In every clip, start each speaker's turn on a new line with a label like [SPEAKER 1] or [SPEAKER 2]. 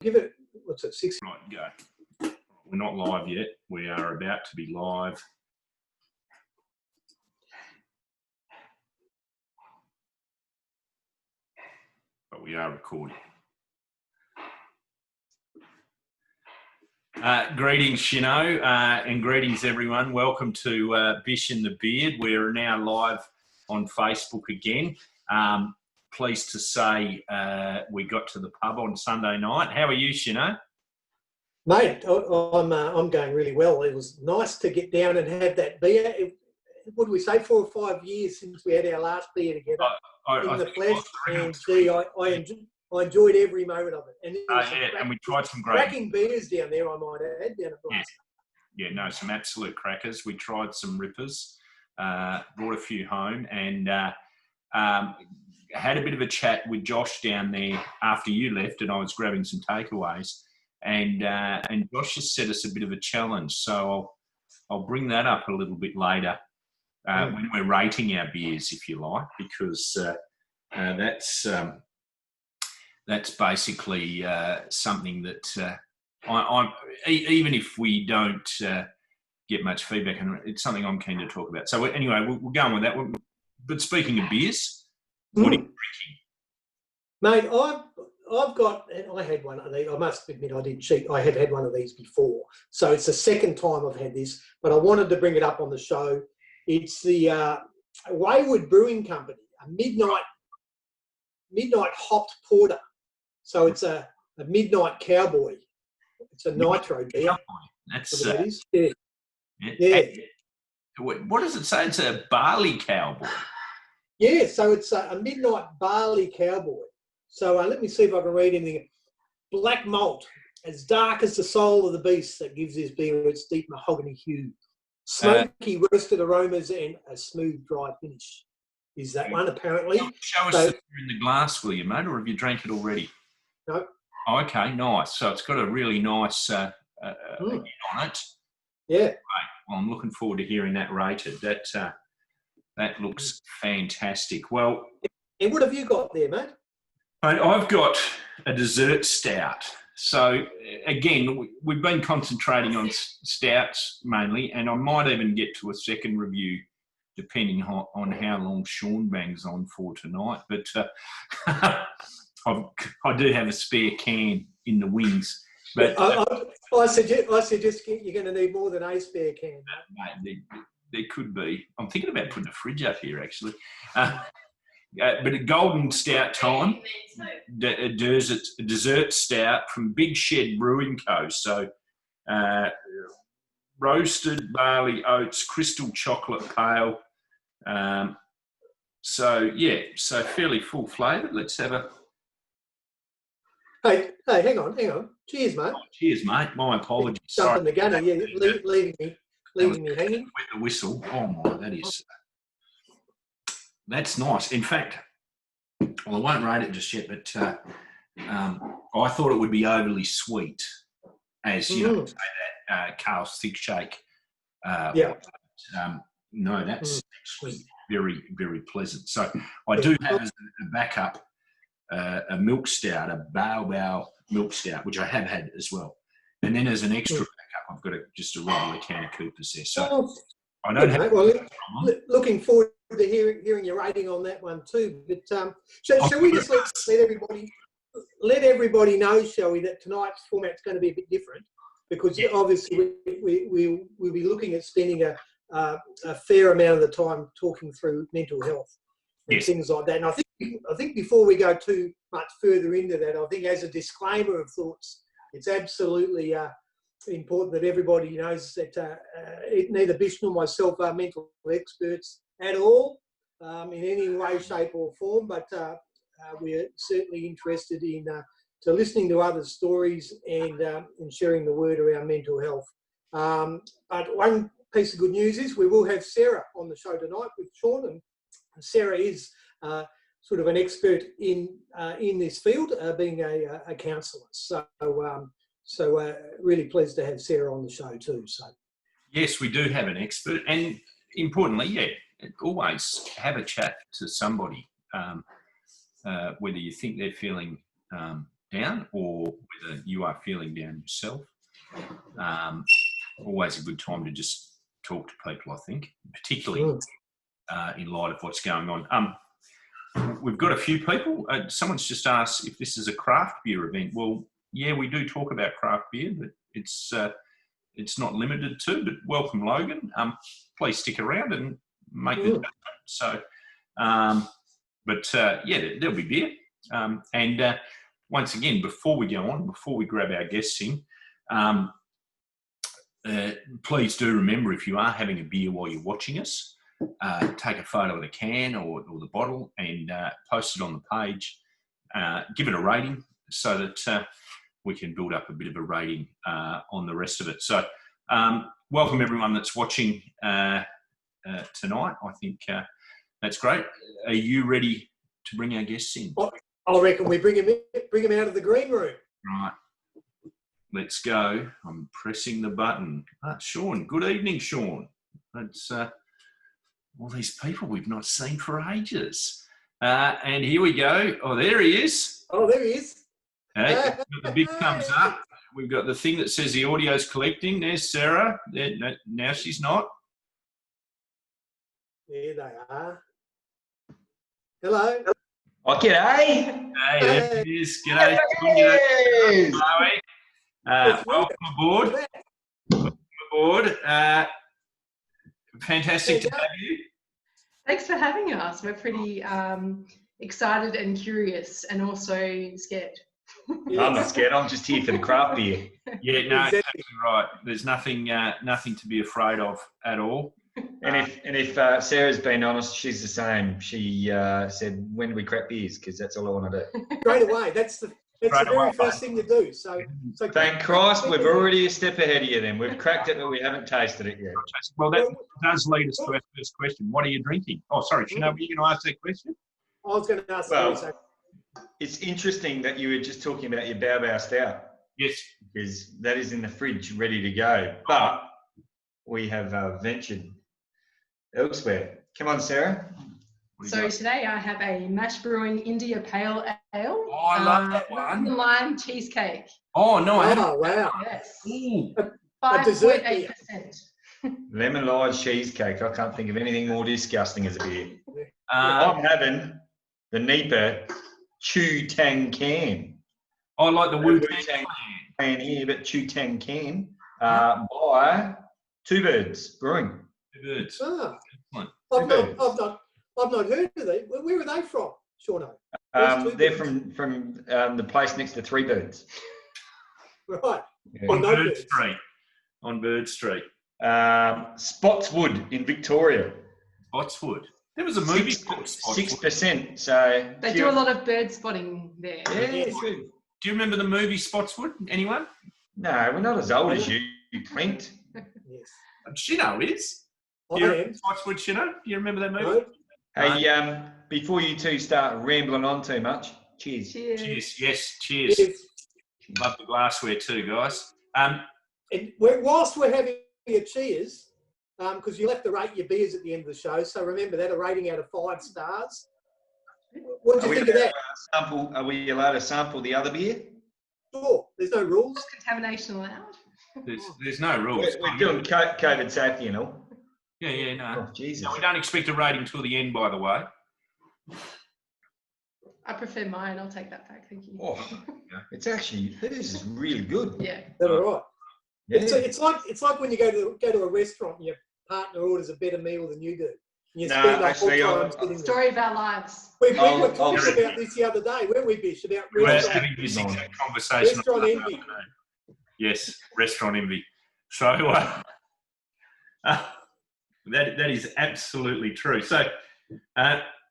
[SPEAKER 1] Give it, what's it, 6?
[SPEAKER 2] Right, go. We're not live yet. We are about to be live. But we are recording. Greetings, Shino, and greetings, everyone. Welcome to BishandtheBeard. We're now live on Facebook again. Pleased to say we got to the pub on Sunday night. How are you, Shino?
[SPEAKER 1] Mate, I'm going really well. It was nice to get down and have that beer. What do we say, 4 or 5 years since we had our last beer together in the flesh. And gee, I enjoyed every moment of it. And,
[SPEAKER 2] and we tried some
[SPEAKER 1] cracking beers down there, I might add, down at Glasgow.
[SPEAKER 2] Yeah, no, some absolute crackers. We tried some rippers, brought a few home, and had a bit of a chat with Josh down there after you left, and I was grabbing some takeaways. And Josh has set us a bit of a challenge, so I'll bring that up a little bit later when we're rating our beers, if you like, because that's basically something that I'm even if we don't get much feedback, and it's something I'm keen to talk about. So anyway, we'll go on with that. But speaking of beers, what are you drinking?
[SPEAKER 1] Mate, I've got, and I had one of these. I must admit I did cheat. I have had one of these before. So it's the second time I've had this, but I wanted to bring it up on the show. It's the Wayward Brewing Company, a midnight hopped porter. So it's a midnight cowboy. It's a nitro beer.
[SPEAKER 2] That's
[SPEAKER 1] that is.
[SPEAKER 2] Yeah. What does it say? It's a barley cowboy.
[SPEAKER 1] Yeah, so it's a midnight barley cowboy. So let me see if I can read anything. Black malt, as dark as the soul of the beast, that gives this beer its deep mahogany hue. Smoky roasted aromas and a smooth, dry finish. Is that one, apparently?
[SPEAKER 2] Show us in the glass, will you, mate, or have you drank it already?
[SPEAKER 1] No.
[SPEAKER 2] Oh, okay, nice. So it's got a really nice on it.
[SPEAKER 1] Yeah.
[SPEAKER 2] Right. Well, I'm looking forward to hearing that rated. That looks fantastic. Well,
[SPEAKER 1] and what have you got there, mate?
[SPEAKER 2] I've got a dessert stout. So again, we've been concentrating on stouts mainly, and I might even get to a second review depending on how long Shaun bangs on for tonight. But I do have a spare can in the wings. But
[SPEAKER 1] I suggest you're going to need more than a spare can.
[SPEAKER 2] Mate, there could be. I'm thinking about putting a fridge up here, actually. But a golden stout time, a dessert stout from Big Shed Brewing Co. So roasted barley oats, crystal chocolate pale. So fairly full flavour. Let's have a...
[SPEAKER 1] Hey, hang on. Cheers, mate.
[SPEAKER 2] Oh, cheers, mate. My apologies.
[SPEAKER 1] Jumping the gun, yeah, leaving me hanging.
[SPEAKER 2] With the whistle. Oh my, that is... That's nice. In fact, well, I won't rate it just yet, but I thought it would be overly sweet, as you know, say that Carl's Thick Shake. No, that's actually very, very pleasant. So I do have as a backup a milk stout, a Bao milk stout, which I have had as well. And then as an extra backup, I've got just a regular can of Cooper's there. So I don't have...
[SPEAKER 1] Well, looking forward to hearing your rating on that one too. But shall we just let everybody know, shall we, that tonight's format's going to be a bit different, because obviously we'll be looking at spending a fair amount of the time talking through mental health and things like that. And I think before we go too much further into that, I think as a disclaimer of thoughts, it's absolutely important that everybody knows that neither Bish nor myself are mental experts at all in any way, shape or form, but we're certainly interested in listening to others' stories and sharing the word around mental health. But one piece of good news is we will have Sarah on the show tonight with Shaun, and Sarah is sort of an expert in this field, being a counsellor. So really pleased to have Sarah on the show too. So
[SPEAKER 2] yes, we do have an expert, and importantly, always have a chat to somebody, whether you think they're feeling down or whether you are feeling down yourself. Always a good time to just talk to people, I think, particularly in light of what's going on. We've got a few people. Someone's just asked if this is a craft beer event. Well, yeah, we do talk about craft beer, but it's not limited to. But welcome, Logan. Please stick around and make the judgment. So, yeah, there'll be beer. And once again, before we go on, before we grab our guests in, please do remember, if you are having a beer while you're watching us, take a photo of the can or the bottle and post it on the page. Give it a rating so that we can build up a bit of a rating on the rest of it. So welcome everyone that's watching tonight. I think that's great. Are you ready to bring our guests in?
[SPEAKER 1] I reckon we bring him out of the green room.
[SPEAKER 2] Right. Let's go. I'm pressing the button. Shaun. Good evening, Shaun. That's all these people we've not seen for ages. And here we go. Oh, there he is.
[SPEAKER 1] Oh, there he is.
[SPEAKER 2] Hey, we've got the big thumbs up. We've got the thing that says the audio's collecting. There's Sarah. Now she's not.
[SPEAKER 1] There they are. Hello.
[SPEAKER 3] Oh, g'day.
[SPEAKER 2] Hey, there it is. G'day. G'day. Welcome aboard. Welcome aboard. Fantastic to have you.
[SPEAKER 4] Thanks for having us. We're pretty excited and curious and also scared.
[SPEAKER 3] Yeah. I'm not scared. I'm just here for the craft beer.
[SPEAKER 2] Yeah, no, exactly right. There's nothing to be afraid of at all.
[SPEAKER 3] And if Sarah's been honest, she's the same. She said, when do we crack beers? Because that's all I want to do.
[SPEAKER 1] Straight away. That's the very first thing to do. So
[SPEAKER 3] thank Christ, we're already a step ahead of you then. We've cracked it, but we haven't tasted it yet.
[SPEAKER 2] Well, that does lead us to our first question. What are you drinking? Oh, sorry, Shaun, were you going to ask that question?
[SPEAKER 1] I was going to ask.
[SPEAKER 3] Well, it's interesting that you were just talking about your Bao Stout.
[SPEAKER 2] Yes.
[SPEAKER 3] Because that is in the fridge, ready to go. But we have ventured elsewhere. Come on, Sarah.
[SPEAKER 4] So today I have a Mash Brewing India Pale Ale.
[SPEAKER 2] Oh, I love that one.
[SPEAKER 4] Lime cheesecake.
[SPEAKER 2] Oh, no.
[SPEAKER 1] Oh, wow.
[SPEAKER 4] Yes.
[SPEAKER 2] Ooh.
[SPEAKER 4] 5.8%.
[SPEAKER 3] Lemon lime cheesecake. I can't think of anything more disgusting as a beer. I'm having the Nipa Chu Tang Can.
[SPEAKER 2] I like the Wu-Tang
[SPEAKER 3] Can here, but Chu Tang Can by Two Birds Brewing.
[SPEAKER 2] Two Birds.
[SPEAKER 1] Ah,
[SPEAKER 2] Excellent.
[SPEAKER 1] I've not heard of them. Where are they from, Shaun?
[SPEAKER 3] They're from the place next to Three Birds.
[SPEAKER 1] Right.
[SPEAKER 3] Yeah.
[SPEAKER 2] On Bird Street.
[SPEAKER 3] Spotswood in Victoria.
[SPEAKER 2] Spotswood. There was a movie called Spotswood.
[SPEAKER 3] 6%. So
[SPEAKER 4] They do a lot of bird spotting there.
[SPEAKER 3] Yeah,
[SPEAKER 1] Yes.
[SPEAKER 3] good.
[SPEAKER 2] Do you remember the movie Spotswood? Anyone?
[SPEAKER 3] No, we're not as old as you, Clint.
[SPEAKER 1] Yes.
[SPEAKER 2] Shino is.
[SPEAKER 1] I
[SPEAKER 2] Do you
[SPEAKER 1] am.
[SPEAKER 2] remember Spotswood, Shino? Do you remember that movie?
[SPEAKER 1] No?
[SPEAKER 3] Hey, before you two start rambling on too much, cheers.
[SPEAKER 4] Cheers.
[SPEAKER 2] Cheers. Yes, cheers.
[SPEAKER 1] Yes.
[SPEAKER 2] Love the glassware too, guys.
[SPEAKER 1] And whilst we're having your cheers, because you'll have to rate your beers at the end of the show, so remember that, a rating out of 5 stars. What did you think of that?
[SPEAKER 3] Are we allowed to sample the other beer?
[SPEAKER 1] Sure, there's no rules.
[SPEAKER 4] Is contamination allowed?
[SPEAKER 2] There's no rules.
[SPEAKER 3] We're doing COVID safety and all.
[SPEAKER 2] Yeah, no.
[SPEAKER 3] Oh, Jesus.
[SPEAKER 2] No, we don't expect a rating till the end, by the way.
[SPEAKER 4] I prefer mine. I'll take that back. Thank you.
[SPEAKER 3] Oh, it's actually, this is really good.
[SPEAKER 4] Yeah.
[SPEAKER 1] Is that all right?
[SPEAKER 3] Yeah.
[SPEAKER 1] It's like when you go to a restaurant and your partner orders a better meal than you do. And you
[SPEAKER 3] No,
[SPEAKER 1] spend the
[SPEAKER 3] actually,
[SPEAKER 1] whole time sitting there.
[SPEAKER 4] Story of our lives.
[SPEAKER 1] We were
[SPEAKER 3] I'll-
[SPEAKER 1] talking about this the other day, weren't we, Bish? About
[SPEAKER 2] We're
[SPEAKER 1] restaurant,
[SPEAKER 2] having this exact conversation.
[SPEAKER 1] restaurant envy.
[SPEAKER 2] Yes, restaurant envy. So that is absolutely true. So,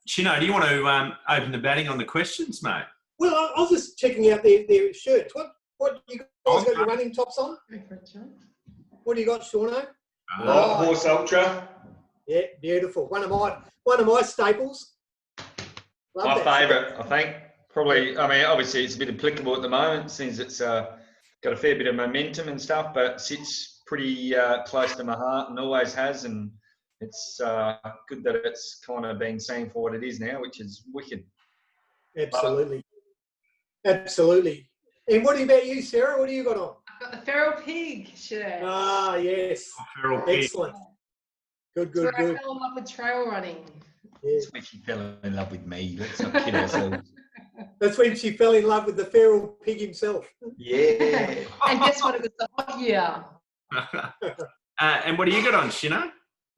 [SPEAKER 2] Shino, do you want to open the batting on the questions, mate?
[SPEAKER 1] Well, I was just checking out their shirts. What you guys got your running tops on?
[SPEAKER 4] Go for it, John.
[SPEAKER 1] What do you got, Shauno?
[SPEAKER 3] Light Horse Ultra.
[SPEAKER 1] Yeah, beautiful. One of my staples. Love
[SPEAKER 3] My
[SPEAKER 1] that.
[SPEAKER 3] favourite, I think. Probably, I mean, obviously it's a bit applicable at the moment since it's got a fair bit of momentum and stuff, but sits pretty close to my heart and always has. And it's good that it's kind of been seen for what it is now, which is wicked.
[SPEAKER 1] Absolutely. Absolutely. And what about you, Sarah? What do you got on?
[SPEAKER 4] I've got the Feral Pig shirt.
[SPEAKER 1] Ah, yes.
[SPEAKER 2] Feral Pig.
[SPEAKER 1] Excellent. Good,
[SPEAKER 4] That's where
[SPEAKER 1] good.
[SPEAKER 4] I fell in love with trail running.
[SPEAKER 1] Yeah.
[SPEAKER 3] That's when she fell in love with me. Let's not kid ourselves.
[SPEAKER 1] That's when she fell in love with the feral pig himself.
[SPEAKER 3] Yeah.
[SPEAKER 4] And guess what? It was the hot year.
[SPEAKER 2] And what do you got on, Shino?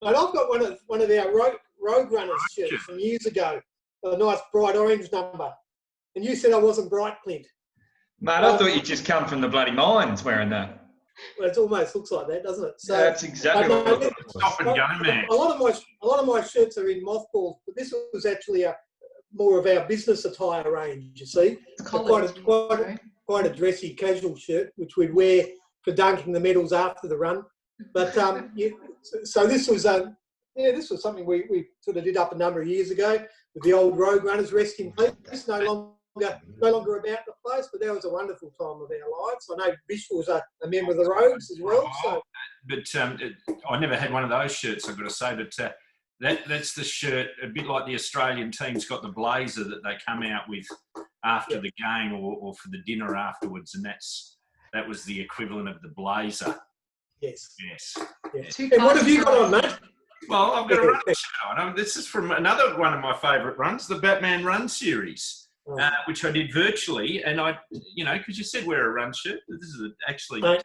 [SPEAKER 1] And I've got one of our road runners shirts from years ago. A nice bright orange number. And you said I wasn't bright, Clint.
[SPEAKER 3] Mate, I thought you'd just come from the bloody mines wearing that.
[SPEAKER 1] Well, it almost looks like that, doesn't it? So
[SPEAKER 3] that's exactly what I thought it was.
[SPEAKER 2] Stop and go, man.
[SPEAKER 1] A lot of my shirts are in mothballs, but this was actually more of our business attire range. You see, quite a dressy, casual shirt, which we'd wear for dunking the medals after the run. But so this was this was something we sort of did up a number of years ago with the old road runners. Rest in peace. No longer about the place, but that was a wonderful time of our lives. I know Bish was a member of the Rogues as well. So,
[SPEAKER 2] but I never had one of those shirts, I've got to say. But that's the shirt, a bit like the Australian team's got the blazer that they come out with after the game or for the dinner afterwards, and that was the equivalent of the blazer.
[SPEAKER 1] Yes.
[SPEAKER 2] Yes.
[SPEAKER 1] And what have you got on, mate?
[SPEAKER 2] Well, I've got a run shirt on. This is from another one of my favourite runs, the Batman Run series. Which I did virtually, and because you said wear a run shirt. This is actually.
[SPEAKER 1] Mate,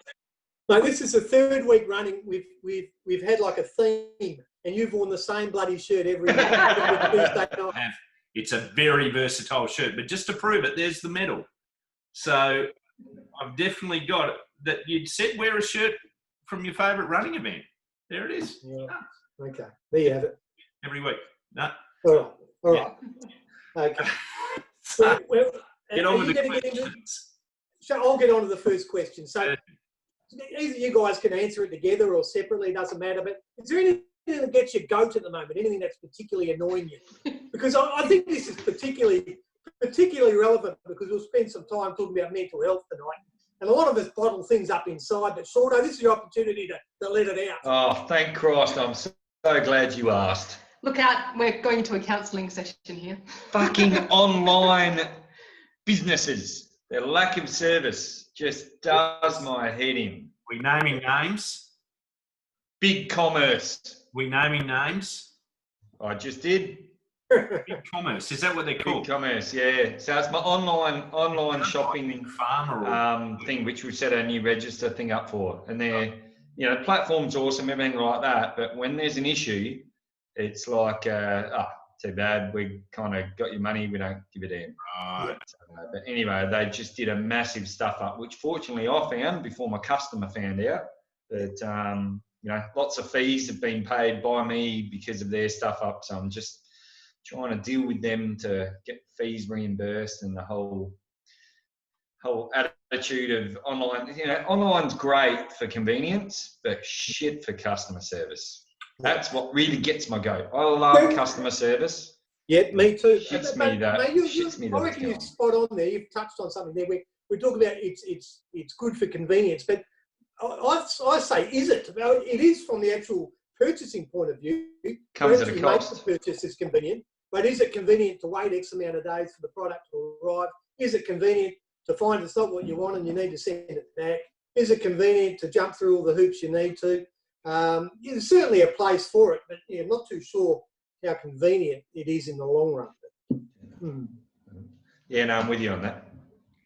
[SPEAKER 1] this is the third week running. We've had like a theme, and you've worn the same bloody shirt every Tuesday night.
[SPEAKER 2] It's a very versatile shirt, but just to prove it, there's the medal. So I've definitely got it. That you'd said wear a shirt from your favourite running event. There it is.
[SPEAKER 1] Yeah. Okay, there you have it.
[SPEAKER 2] Every week. No.
[SPEAKER 1] All right. Okay. Well,
[SPEAKER 2] get on with the questions.
[SPEAKER 1] I'll get on to the first question. So either you guys can answer it together or separately, doesn't matter. But is there anything that gets you goat at the moment? Anything that's particularly annoying you? Because I think this is particularly relevant because we'll spend some time talking about mental health tonight. And a lot of us bottle things up inside. But Shaun, this is your opportunity to let it out.
[SPEAKER 3] Oh, thank Christ. I'm so glad you asked.
[SPEAKER 4] Look out, we're going to a counselling session here.
[SPEAKER 3] Fucking online businesses. Their lack of service just does my head in.
[SPEAKER 2] We naming names?
[SPEAKER 3] Big commerce.
[SPEAKER 2] We naming names?
[SPEAKER 3] I just did.
[SPEAKER 2] Big commerce, is that what they're called?
[SPEAKER 3] Big commerce, yeah. So it's my online shopping thing, which we've set a new register thing up for. And they're, platform's awesome, everything like that. But when there's an issue, it's like, too bad, we kind of got your money, we don't give it in.
[SPEAKER 2] Right.
[SPEAKER 3] But anyway, they just did a massive stuff up, which fortunately I found before my customer found out that, lots of fees have been paid by me because of their stuff up. So I'm just trying to deal with them to get fees reimbursed and the whole attitude of online. Online's great for convenience, but shit for customer service. That's what really gets my goat. I love customer service.
[SPEAKER 1] Yeah, me too.
[SPEAKER 3] Shits me that.
[SPEAKER 1] I reckon you're spot on there. You've touched on something there. We talk about it's good for convenience, but I say, is it? Well, it is from the actual purchasing point of view.
[SPEAKER 3] Comes at a cost.
[SPEAKER 1] Make the purchase is convenient, but is it convenient to wait X amount of days for the product to arrive? Is it convenient to find it's not what you want and you need to send it back? Is it convenient to jump through all the hoops you need to? There's certainly a place for it, but I'm not too sure how convenient it is in the long run.
[SPEAKER 3] Yeah, no, I'm with you on that.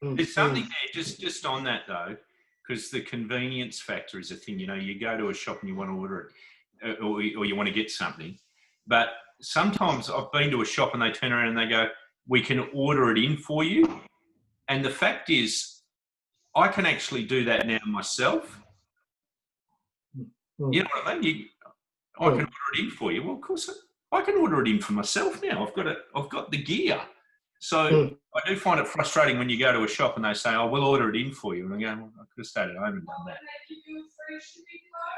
[SPEAKER 2] There's something there, just on that though, because the convenience factor is a thing. You go to a shop and you want to order it, or you want to get something, but sometimes I've been to a shop and they turn around and they go, "We can order it in for you," and the fact is, I can actually do that now myself. You know what I mean? I can order it in for you. Well, of course, I can order it in for myself now. I've got the gear. So I do find it frustrating when you go to a shop and they say, "Oh, we'll order it in for you," and I go, "Well, I could have stayed at home and done that."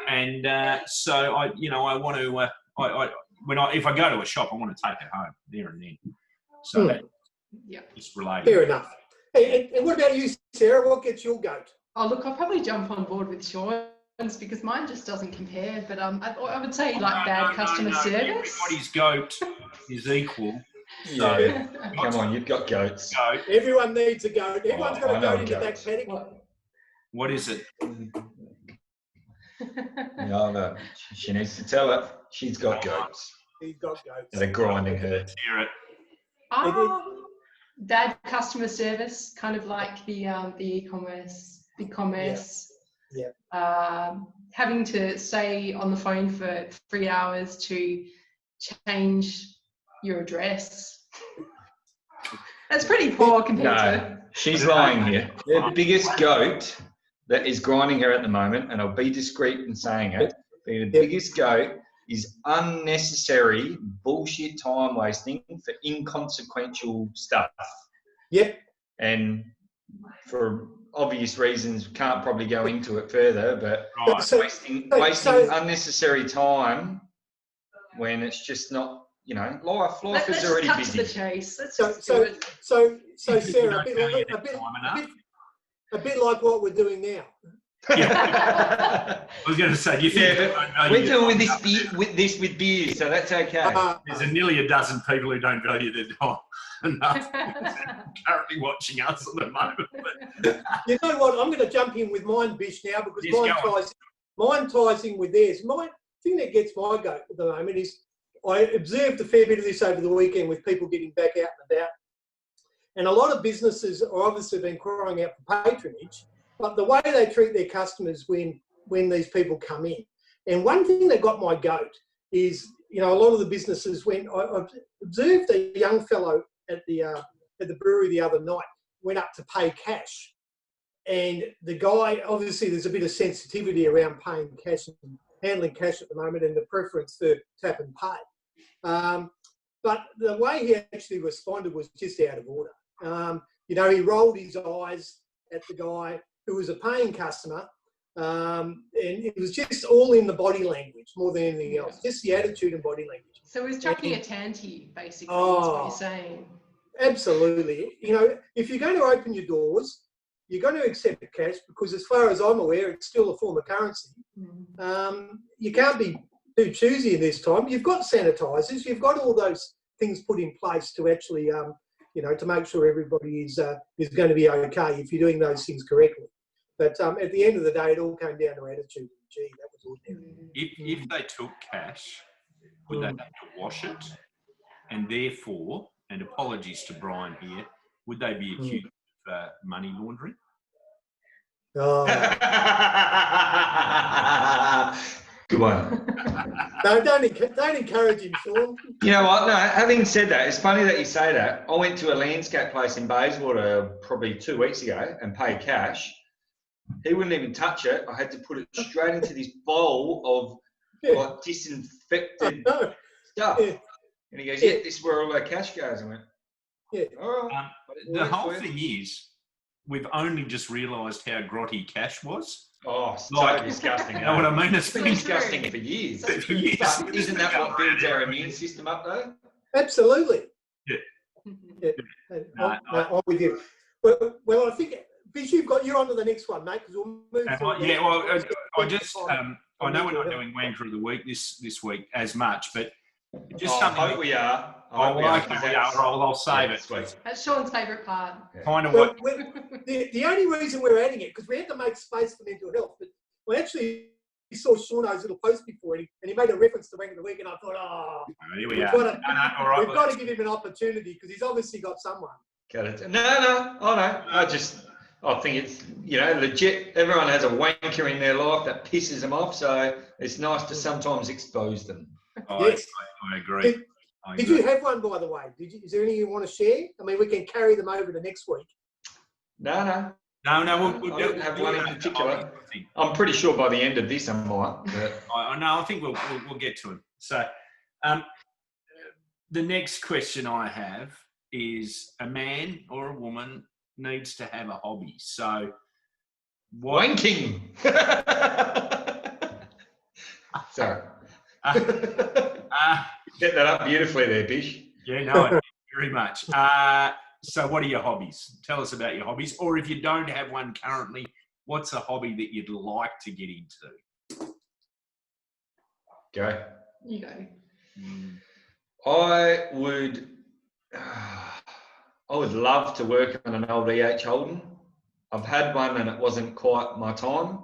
[SPEAKER 2] And so I want to. If I go to a shop, I want to take it home there and then. So it's related.
[SPEAKER 1] Fair enough. And what about you, Sarah? What gets your goat?
[SPEAKER 4] Oh, look, I'll probably jump on board with Shaun because mine just doesn't compare. But I would say bad customer service.
[SPEAKER 2] Everybody's goat is equal. So,
[SPEAKER 3] Yeah. Come on, you've got goats.
[SPEAKER 2] goat.
[SPEAKER 1] Everyone needs a goat. Everyone's got
[SPEAKER 3] I
[SPEAKER 1] a
[SPEAKER 3] know
[SPEAKER 1] goat in the back
[SPEAKER 3] goats.
[SPEAKER 1] paddock.
[SPEAKER 2] What is it?
[SPEAKER 3] Yeah, I know. She needs to tell it. She's got goats.
[SPEAKER 1] He's got goats.
[SPEAKER 3] They're grinding her.
[SPEAKER 2] Let's hear it.
[SPEAKER 4] Dad customer service, kind of like the e-commerce, big commerce.
[SPEAKER 1] Yeah.
[SPEAKER 4] Having to stay on the phone for 3 hours to change your address. That's pretty poor compared to.
[SPEAKER 3] She's lying here. The biggest goat that is grinding her at the moment, and I'll be discreet in saying it, the biggest goat is unnecessary bullshit time wasting for inconsequential stuff.
[SPEAKER 1] Yep.
[SPEAKER 3] And for obvious reasons, can't probably go into it further, but wasting unnecessary time when it's just not, you know, life is already
[SPEAKER 4] cut
[SPEAKER 3] busy.
[SPEAKER 4] to the chase.
[SPEAKER 1] So Sarah, a bit like what we're doing now.
[SPEAKER 2] Yeah. I was going to say, do you think
[SPEAKER 3] we're doing this with beers, so that's okay.
[SPEAKER 2] there's nearly a dozen people who don't value their time enough currently watching us at the moment. But.
[SPEAKER 1] You know what? I'm going to jump in with mine, Bish, now because mine ties in with theirs. My thing that gets my goat at the moment is I observed a fair bit of this over the weekend with people getting back out and about. And a lot of businesses are obviously been crying out for patronage, but the way they treat their customers when these people come in. And one thing that got my goat is, you know, a lot of the businesses I've observed a young fellow at the brewery the other night went up to pay cash. And the guy, obviously there's a bit of sensitivity around paying cash and handling cash at the moment and the preference for tap and pay. But the way he actually responded was just out of order. You know, he rolled his eyes at the guy who was a paying customer, and it was just all in the body language more than anything else, just the attitude and body language.
[SPEAKER 4] So he's chucking a tanty, basically, is what you're saying.
[SPEAKER 1] Absolutely. You know, if you're going to open your doors, you're going to accept cash because as far as I'm aware, it's still a form of currency. You can't be too choosy in this time. You've got sanitisers, you've got all those things put in place to actually, you know, to make sure everybody is going to be okay if you're doing those things correctly. But at the end of the day, it all came down to attitude. Gee, that was ordinary.
[SPEAKER 2] If they took cash, would they have to wash it? And therefore, and apologies to Brian here, would they be accused of money laundering?
[SPEAKER 1] Oh.
[SPEAKER 3] Good one.
[SPEAKER 1] No, don't encourage him, Shaun.
[SPEAKER 3] You know what? No, having said that, it's funny that you say that. I went to a landscape place in Bayswater probably 2 weeks ago and paid cash. He wouldn't even touch it. I had to put it straight into this bowl of like disinfected stuff. Yeah. And he goes, "Yeah, this is where all our cash goes." I went,
[SPEAKER 1] "Yeah."
[SPEAKER 3] All right.
[SPEAKER 2] The whole thing is, we've only just realised how grotty cash was.
[SPEAKER 3] Oh, it's so disgusting.
[SPEAKER 2] You know what I mean? It's
[SPEAKER 3] been disgusting for years. But isn't that what builds our immune system up, though?
[SPEAKER 1] Absolutely.
[SPEAKER 2] Yeah.
[SPEAKER 1] I'm with you. Well, I think, Bish, you're on to the next one, mate, because we'll move through.
[SPEAKER 2] Yeah, well, I know we're not doing Wanker of the Week this week as much, but just something.
[SPEAKER 3] I hope we are.
[SPEAKER 2] I'll save it.
[SPEAKER 3] Sweet.
[SPEAKER 4] That's Shaun's favourite part.
[SPEAKER 2] Kind of
[SPEAKER 1] the only reason we're adding it, because we had to make space for mental health, but we actually saw Shauno's little post before, and he made a reference to Wanker of the Week, and I thought,
[SPEAKER 2] here we are.
[SPEAKER 1] We've got to give him an opportunity, because he's obviously got someone.
[SPEAKER 3] Got it. No. I think it's, you know, legit. Everyone has a wanker in their life that pisses them off, so it's nice to sometimes expose them.
[SPEAKER 1] Yes.
[SPEAKER 2] I agree.
[SPEAKER 1] Did you have one, by the way? Is there any you want to share? I mean, we can carry them over to next week.
[SPEAKER 3] No.
[SPEAKER 2] I
[SPEAKER 3] don't have one in particular. I'm pretty sure by the end of this I might.
[SPEAKER 2] I think we'll get to him. So, the next question I have is: a man or a woman needs to have a hobby. So,
[SPEAKER 3] wanking. Sorry. Set that up beautifully there, Bish.
[SPEAKER 2] Yeah, no, very much. So what are your hobbies? Tell us about your hobbies. Or if you don't have one currently, what's a hobby that you'd like to get into?
[SPEAKER 3] Go.
[SPEAKER 4] You go.
[SPEAKER 3] I would I would love to work on an old EH Holden. I've had one and it wasn't quite my time,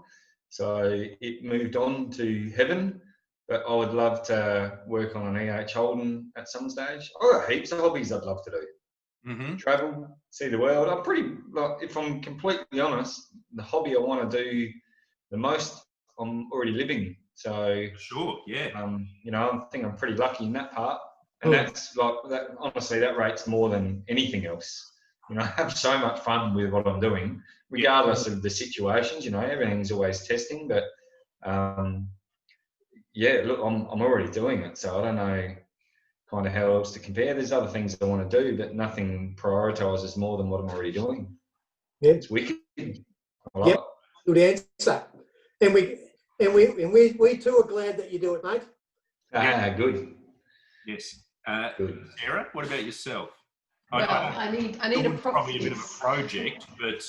[SPEAKER 3] so it moved on to heaven. But I would love to work on an EH Holden at some stage. I've got heaps of hobbies I'd love to do.
[SPEAKER 2] Mm-hmm.
[SPEAKER 3] Travel, see the world. I'm pretty, like, if I'm completely honest, the hobby I want to do the most, I'm already living. So
[SPEAKER 2] Sure, yeah.
[SPEAKER 3] you know, I think I'm pretty lucky in that part. And that's like that. Honestly, that rates more than anything else. You know, I have so much fun with what I'm doing, regardless of the situations. You know, everything's always testing, but yeah, look, I'm already doing it, so I don't know kind of how else to compare. There's other things I want to do, but nothing prioritises more than what I'm already doing.
[SPEAKER 1] Yeah.
[SPEAKER 3] It's wicked. I love it.
[SPEAKER 1] Good answer. And we too are glad that you do it, mate.
[SPEAKER 3] Good.
[SPEAKER 2] Yes.
[SPEAKER 3] Good.
[SPEAKER 2] Sarah, what about yourself?
[SPEAKER 4] Well, I need a
[SPEAKER 2] probably a bit of a project, but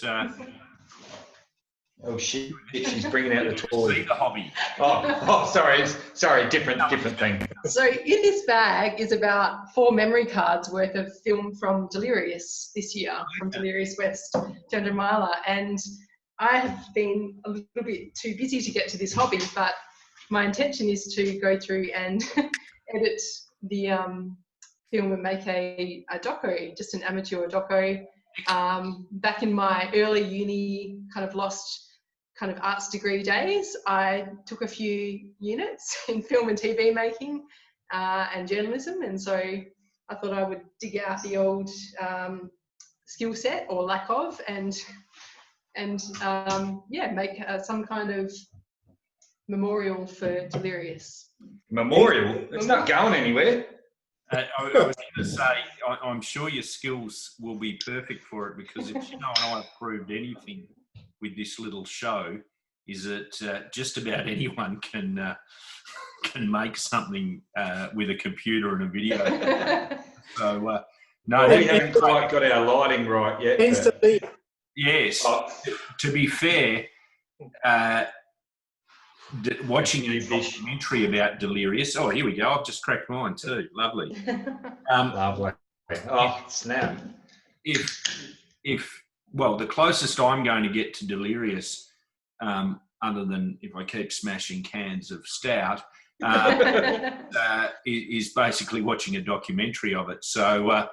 [SPEAKER 3] Oh shit! She's bringing out the toy.
[SPEAKER 2] see the hobby.
[SPEAKER 3] Oh, sorry. Different thing.
[SPEAKER 4] So in this bag is about 4 memory cards worth of film from Delirious this year, from Delirious West, 200 Miler, and I have been a little bit too busy to get to this hobby, but my intention is to go through and edit the film and make a doco, just an amateur doco. Back in my early uni kind of lost kind of arts degree days, I took a few units in film and TV making and journalism, and so I thought I would dig out the old skill set or lack of, and yeah, make some kind of memorial for Delirious.
[SPEAKER 3] Memorial? It's not going anywhere.
[SPEAKER 2] I was going to say, I'm sure your skills will be perfect for it, because if you know and I've proved anything with this little show, is that just about anyone can make something with a computer and a video. So no,
[SPEAKER 3] we haven't quite got our lighting right yet.
[SPEAKER 2] Yes. To be fair, watching a documentary about Delirious. Oh, here we go. I've just cracked mine too. Lovely.
[SPEAKER 3] Lovely. Oh, snap.
[SPEAKER 2] Well, the closest I'm going to get to Delirious, other than if I keep smashing cans of stout, is basically watching a documentary of it. So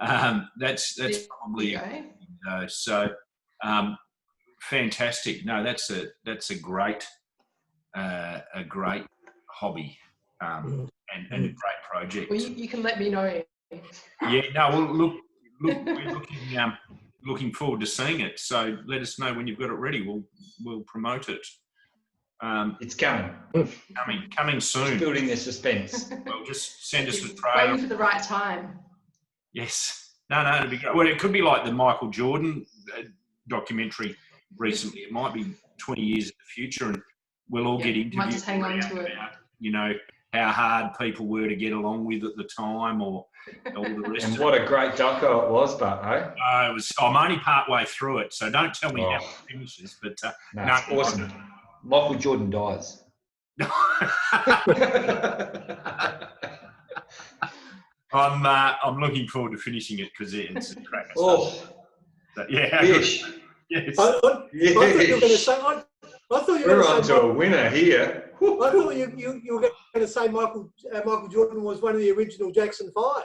[SPEAKER 2] that's probably so fantastic. No, that's a great hobby and a great project.
[SPEAKER 4] Well, you can let me know.
[SPEAKER 2] Yeah. No. Well, look. We're looking forward to seeing it. So let us know when you've got it ready. We'll promote it.
[SPEAKER 3] It's coming.
[SPEAKER 2] Coming soon.
[SPEAKER 3] Just building the suspense.
[SPEAKER 2] Well, just send us a trailer.
[SPEAKER 4] Waiting for the right time.
[SPEAKER 2] Yes. No, it'd be great. Well, it could be like the Michael Jordan documentary recently. It might be 20 years in the future, and we'll all get interviewed.
[SPEAKER 4] Might just hang on to it.
[SPEAKER 2] You know, how hard people were to get along with at the time, or all the rest.
[SPEAKER 3] And what a great doco it was, but
[SPEAKER 2] I'm only part way through it, so don't tell me how it finishes. But
[SPEAKER 3] no, it's awesome. Michael Jordan dies.
[SPEAKER 2] I'm looking forward to finishing it, because it's a cracker. But yeah,
[SPEAKER 3] Fish.
[SPEAKER 2] Yes.
[SPEAKER 1] I thought you were going to say. I thought you were
[SPEAKER 3] We're
[SPEAKER 1] going
[SPEAKER 3] on
[SPEAKER 1] to
[SPEAKER 3] to
[SPEAKER 1] say.
[SPEAKER 3] a winner here.
[SPEAKER 1] I thought you were going to say Michael Jordan was one of the original Jackson 5.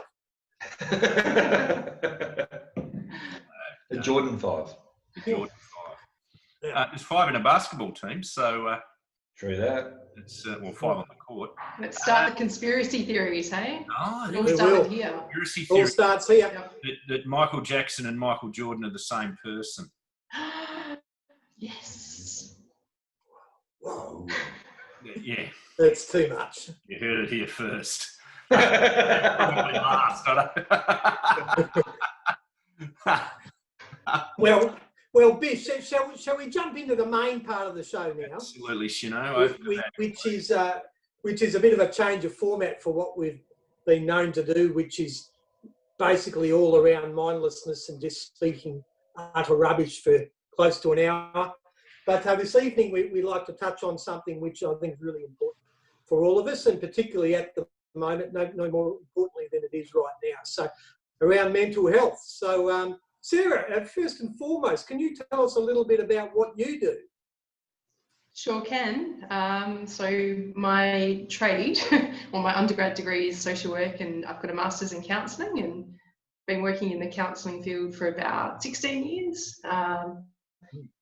[SPEAKER 3] The Jordan 5.
[SPEAKER 2] Jordan 5. There's 5 in a basketball team, so
[SPEAKER 3] True that.
[SPEAKER 2] it's 5 on the court.
[SPEAKER 4] Let's start the conspiracy theories, hey?
[SPEAKER 2] Oh,
[SPEAKER 4] We'll start with here.
[SPEAKER 2] Conspiracy
[SPEAKER 1] All
[SPEAKER 2] theory
[SPEAKER 1] starts here.
[SPEAKER 2] that Michael Jackson and Michael Jordan are the same person.
[SPEAKER 4] Yes.
[SPEAKER 1] Whoa.
[SPEAKER 2] Yeah.
[SPEAKER 1] That's too much.
[SPEAKER 2] You heard it here first. Probably last.
[SPEAKER 1] Well, Bish, shall we jump into the main part of the show now?
[SPEAKER 2] Absolutely, Shino.
[SPEAKER 1] Which is a bit of a change of format for what we've been known to do, which is basically all around mindlessness and just speaking utter rubbish for close to an hour. But this evening we'd like to touch on something which I think is really important for all of us, and particularly at the moment, no more importantly than it is right now. So around mental health. So, Sarah, first and foremost, can you tell us a little bit about what you do?
[SPEAKER 4] Sure can. So my trade, or my undergrad degree is social work, and I've got a master's in counselling and been working in the counselling field for about 16 years,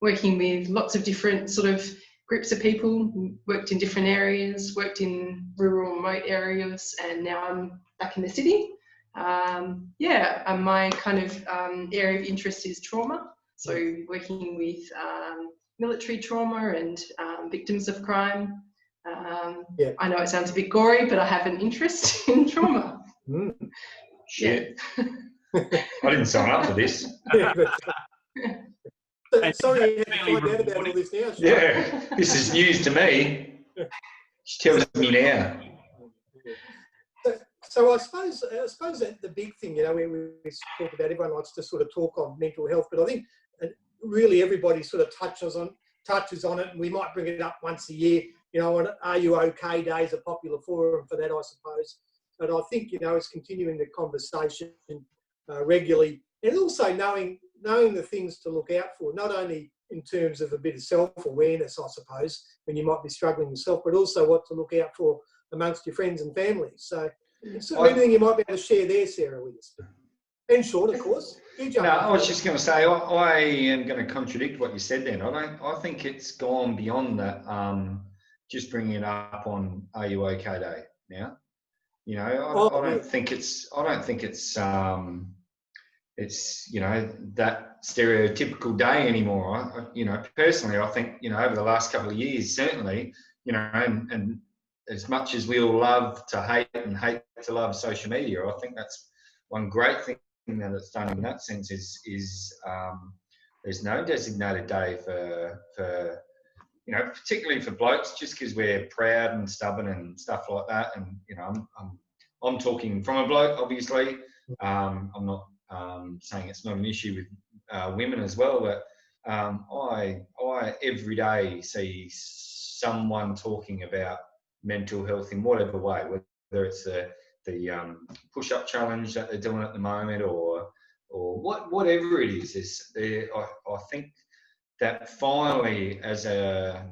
[SPEAKER 4] working with lots of different sort of groups of people, worked in different areas, worked in rural remote areas, and now I'm back in the city. My kind of area of interest is trauma. So working with military trauma and victims of crime. I know it sounds a bit gory, but I have an interest in trauma.
[SPEAKER 3] Shit. I didn't sign up for this.
[SPEAKER 1] Sorry you had to find out about all this now, Shaun.
[SPEAKER 3] Yeah, this is news to me. She tells me now.
[SPEAKER 1] So I suppose that the big thing, we talk about, everyone likes to sort of talk on mental health, but I think really everybody sort of touches on it, and we might bring it up once a year. On Are You OK Day is a popular forum for that, I suppose. But I think it's continuing the conversation regularly, and also knowing the things to look out for, not only in terms of a bit of self-awareness, I suppose, when you might be struggling yourself, but also what to look out for amongst your friends and family. So anything you might be able to share there, Sarah, with us. And Shaun, of course.
[SPEAKER 3] I was just going to say, I am going to contradict what you said then. I think it's gone beyond that. Just bringing it up on Are You OK Day now. I don't think it's that stereotypical day anymore. Personally, I think over the last couple of years, certainly, and as much as we all love to hate and hate to love social media, I think that's one great thing that it's done in that sense is there's no designated day for particularly for blokes, just because we're proud and stubborn and stuff like that. And I'm talking from a bloke, obviously. I'm not saying it's not an issue with women as well, but I every day see someone talking about mental health in whatever way, whether it's the push-up challenge that they're doing at the moment, or whatever it is. I think that finally, as a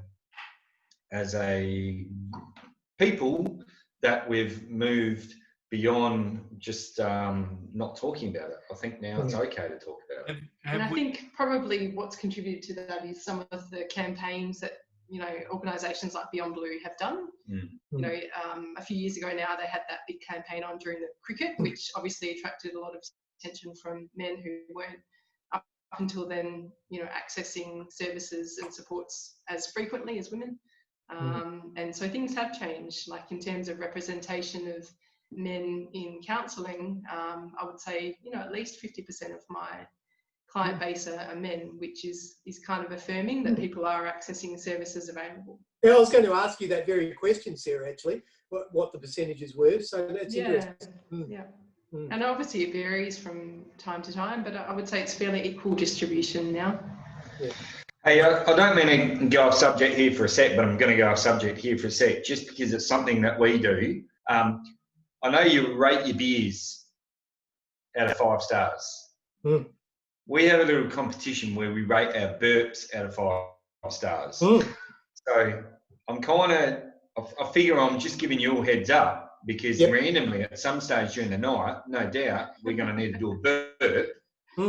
[SPEAKER 3] people, that we've moved beyond just not talking about it. I think now it's okay to talk about it.
[SPEAKER 4] And I think probably what's contributed to that is some of the campaigns that organisations like Beyond Blue have done. A few years ago now, they had that big campaign on during the cricket, which obviously attracted a lot of attention from men who weren't up until then, accessing services and supports as frequently as women. And so things have changed, like in terms of representation of men in counselling. I would say, at least 50% of my client base are men, which is kind of affirming that people are accessing services available.
[SPEAKER 1] Yeah, I was going to ask you that very question, Sarah, actually, what the percentages were. So that's interesting.
[SPEAKER 4] And obviously it varies from time to time, but I would say it's fairly equal distribution now.
[SPEAKER 3] Yeah. Hey, I don't mean to go off subject here for a sec, but I'm going to go off subject here for a sec, just because it's something that we do. I know you rate your beers out of 5 stars. We have a little competition where we rate our burps out of 5 stars. So I'm I figure I'm just giving you all heads up, because randomly at some stage during the night, no doubt, we're going to need to do a burp.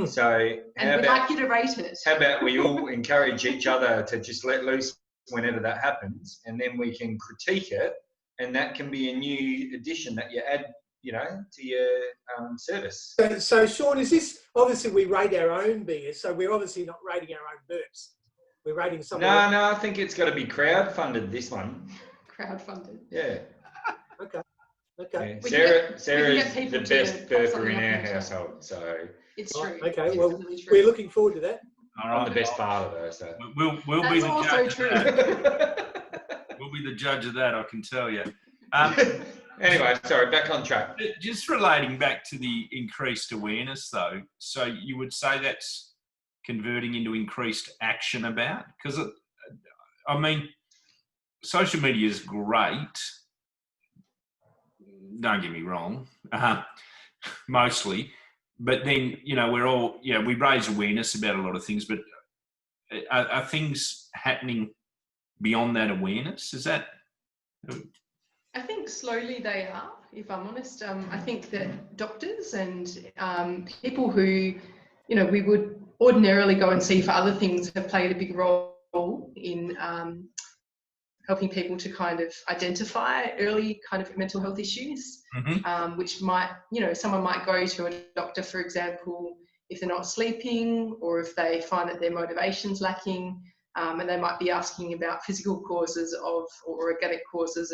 [SPEAKER 3] So
[SPEAKER 4] we'd like you to rate it.
[SPEAKER 3] How about we all encourage each other to just let loose whenever that happens, and then we can critique it, and that can be a new addition that you add, to your service.
[SPEAKER 1] So Shaun, is this, obviously we rate our own beers, so we're obviously not rating our own burps. We're rating something.
[SPEAKER 3] No, I think it's got to be crowd-funded, this one.
[SPEAKER 4] Crowd-funded.
[SPEAKER 3] Yeah.
[SPEAKER 1] Okay.
[SPEAKER 3] Yeah. Sarah is the best burper in our household, so.
[SPEAKER 4] It's true.
[SPEAKER 1] Okay,
[SPEAKER 4] it's
[SPEAKER 1] well,
[SPEAKER 4] really true.
[SPEAKER 1] we're looking forward to that.
[SPEAKER 2] All right.
[SPEAKER 3] I'm the best part of her, so.
[SPEAKER 2] We'll be the
[SPEAKER 4] also
[SPEAKER 2] judge
[SPEAKER 4] true.
[SPEAKER 2] of that. We'll be the judge of that, I can tell you.
[SPEAKER 3] Anyway, sorry, back on track.
[SPEAKER 2] Just relating back to the increased awareness, though, so you would say that's converting into increased action about? Because, social media is great. Don't get me wrong, mostly. but then, you know, we're all, you know, we raise awareness about a lot of things, but are things happening beyond that awareness? Is that?
[SPEAKER 4] I think slowly they are, if I'm honest. I think that doctors and people who, you know, we would ordinarily go and see for other things have played a big role in helping people to kind of identify early kind of mental health issues, which might, you know, someone might go to a doctor, for example, if they're not sleeping or if they find that their motivation's lacking, and they might be asking about physical causes of or organic causes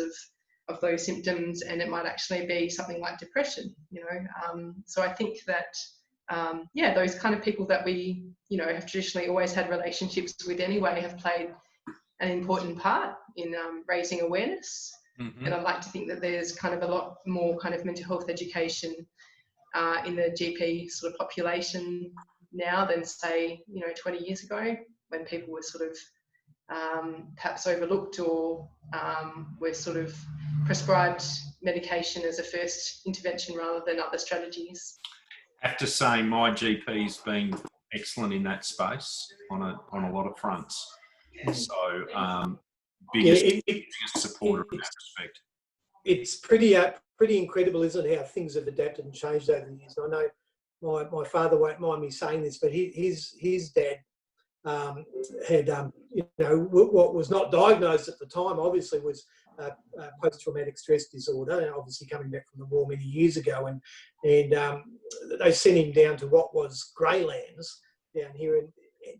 [SPEAKER 4] of those symptoms, and it might actually be something like depression, you know. So I think that, yeah, those kind of people that we, you know, have traditionally always had relationships with anyway have played an important part in raising awareness. And I'd like to think that there's kind of a lot more kind of mental health education in the GP sort of population now than, say, you know, 20 years ago, when people were sort of perhaps overlooked or were sort of prescribed medication as a first intervention rather than other strategies.
[SPEAKER 2] I have to say my GP's been excellent in that space on a lot of fronts. So biggest supporter in that respect.
[SPEAKER 1] It's pretty incredible, isn't it, how things have adapted and changed over the years. And I know my father won't mind me saying this, but his dad had you know, what was not diagnosed at the time obviously was post-traumatic stress disorder, and obviously coming back from the war many years ago, and they sent him down to what was Greylands down here, and,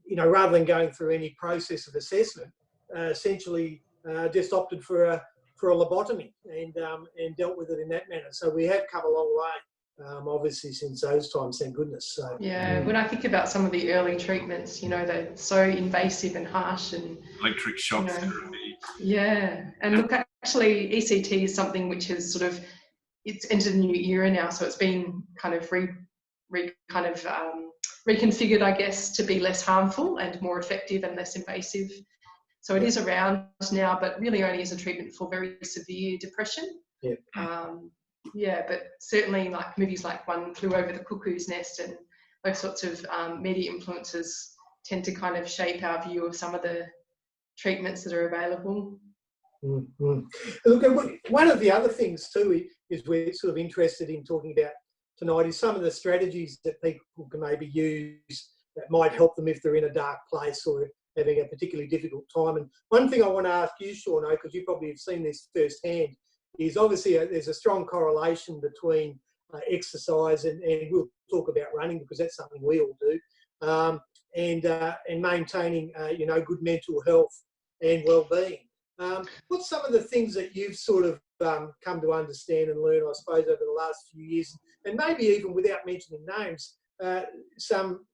[SPEAKER 1] you know, rather than going through any process of assessment, essentially just opted for a lobotomy and dealt with it in that manner. So we have come a long way, obviously, since those times, thank goodness. So,
[SPEAKER 4] yeah, when I think about some of the early treatments, you know, they're so invasive and harsh, and
[SPEAKER 2] electric shock therapy.
[SPEAKER 4] Yeah, and look, actually, ECT is something which has sort of, it's entered a new era now, so it's been kind of reconfigured, I guess, to be less harmful and more effective and less invasive. So it is around now, but really only as a treatment for very severe depression. Yeah, but certainly like movies like One Flew Over the Cuckoo's Nest and those sorts of media influences tend to kind of shape our view of some of the treatments that are available.
[SPEAKER 1] Look, one of the other things too is we're sort of interested in talking about tonight is some of the strategies that people can maybe use that might help them if they're in a dark place or having a particularly difficult time. And one thing I want to ask you, Shaun, because you probably have seen this firsthand, is obviously there's a strong correlation between exercise and we'll talk about running because that's something we all do, and maintaining you know, good mental health and well-being. What's some of the things that you've sort of come to understand and learn, I suppose, over the last few years, and maybe even without mentioning names, some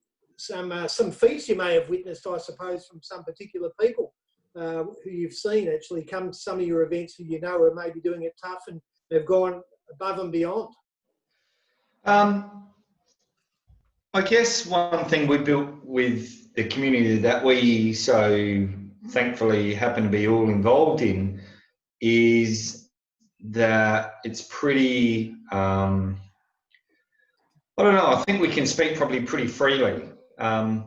[SPEAKER 1] feats you may have witnessed, I suppose, from some particular people who you've seen actually come to some of your events who you know are maybe doing it tough and have gone above and beyond?
[SPEAKER 3] I guess one thing we built with the community that we so thankfully happen to be all involved in is that it's pretty, I don't know, I think we can speak probably pretty freely. I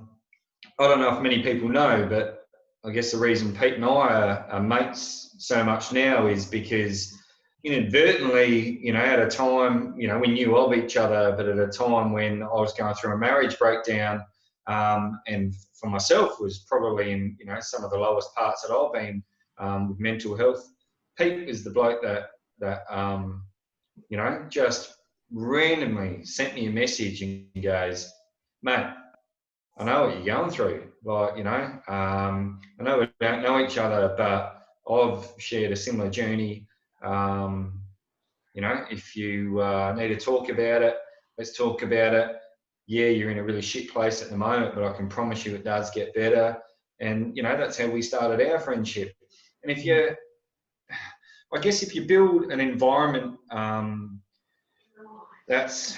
[SPEAKER 3] don't know if many people know, but I guess the reason Pete and I are mates so much now is because inadvertently, you know, at a time, you know, we knew of each other, but at a time when I was going through a marriage breakdown, and for myself was probably in, you know, some of the lowest parts that I've been with mental health. Pete is the bloke that you know, just randomly sent me a message and goes, mate, I know what you're going through. Like, you know, I know we don't know each other, but I've shared a similar journey. You know, if you need to talk about it, let's talk about it. Yeah, you're in a really shit place at the moment, but I can promise you it does get better. And, you know, that's how we started our friendship. And if you, I guess if you build an environment that's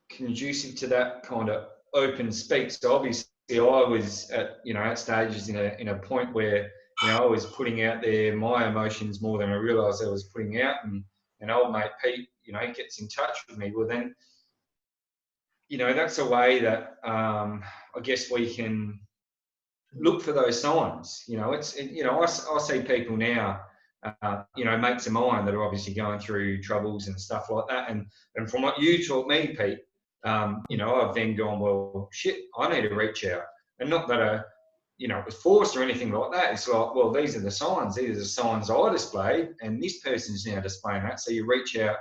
[SPEAKER 3] conducive to that kind of open speak. So obviously I was at, you know, at stages in a point where, you know, I was putting out there my emotions more than I realised I was putting out, and old mate Pete, you know, gets in touch with me. Well, then that's a way that I guess we can look for those signs. I see people now, mates of mine that are obviously going through troubles and stuff like that. And from what you taught me, Pete, I've then gone, well, shit, I need to reach out. And not that it was forced or anything like that. It's like, well, these are the signs. These are the signs I displayed, and this person's now displaying that. So you reach out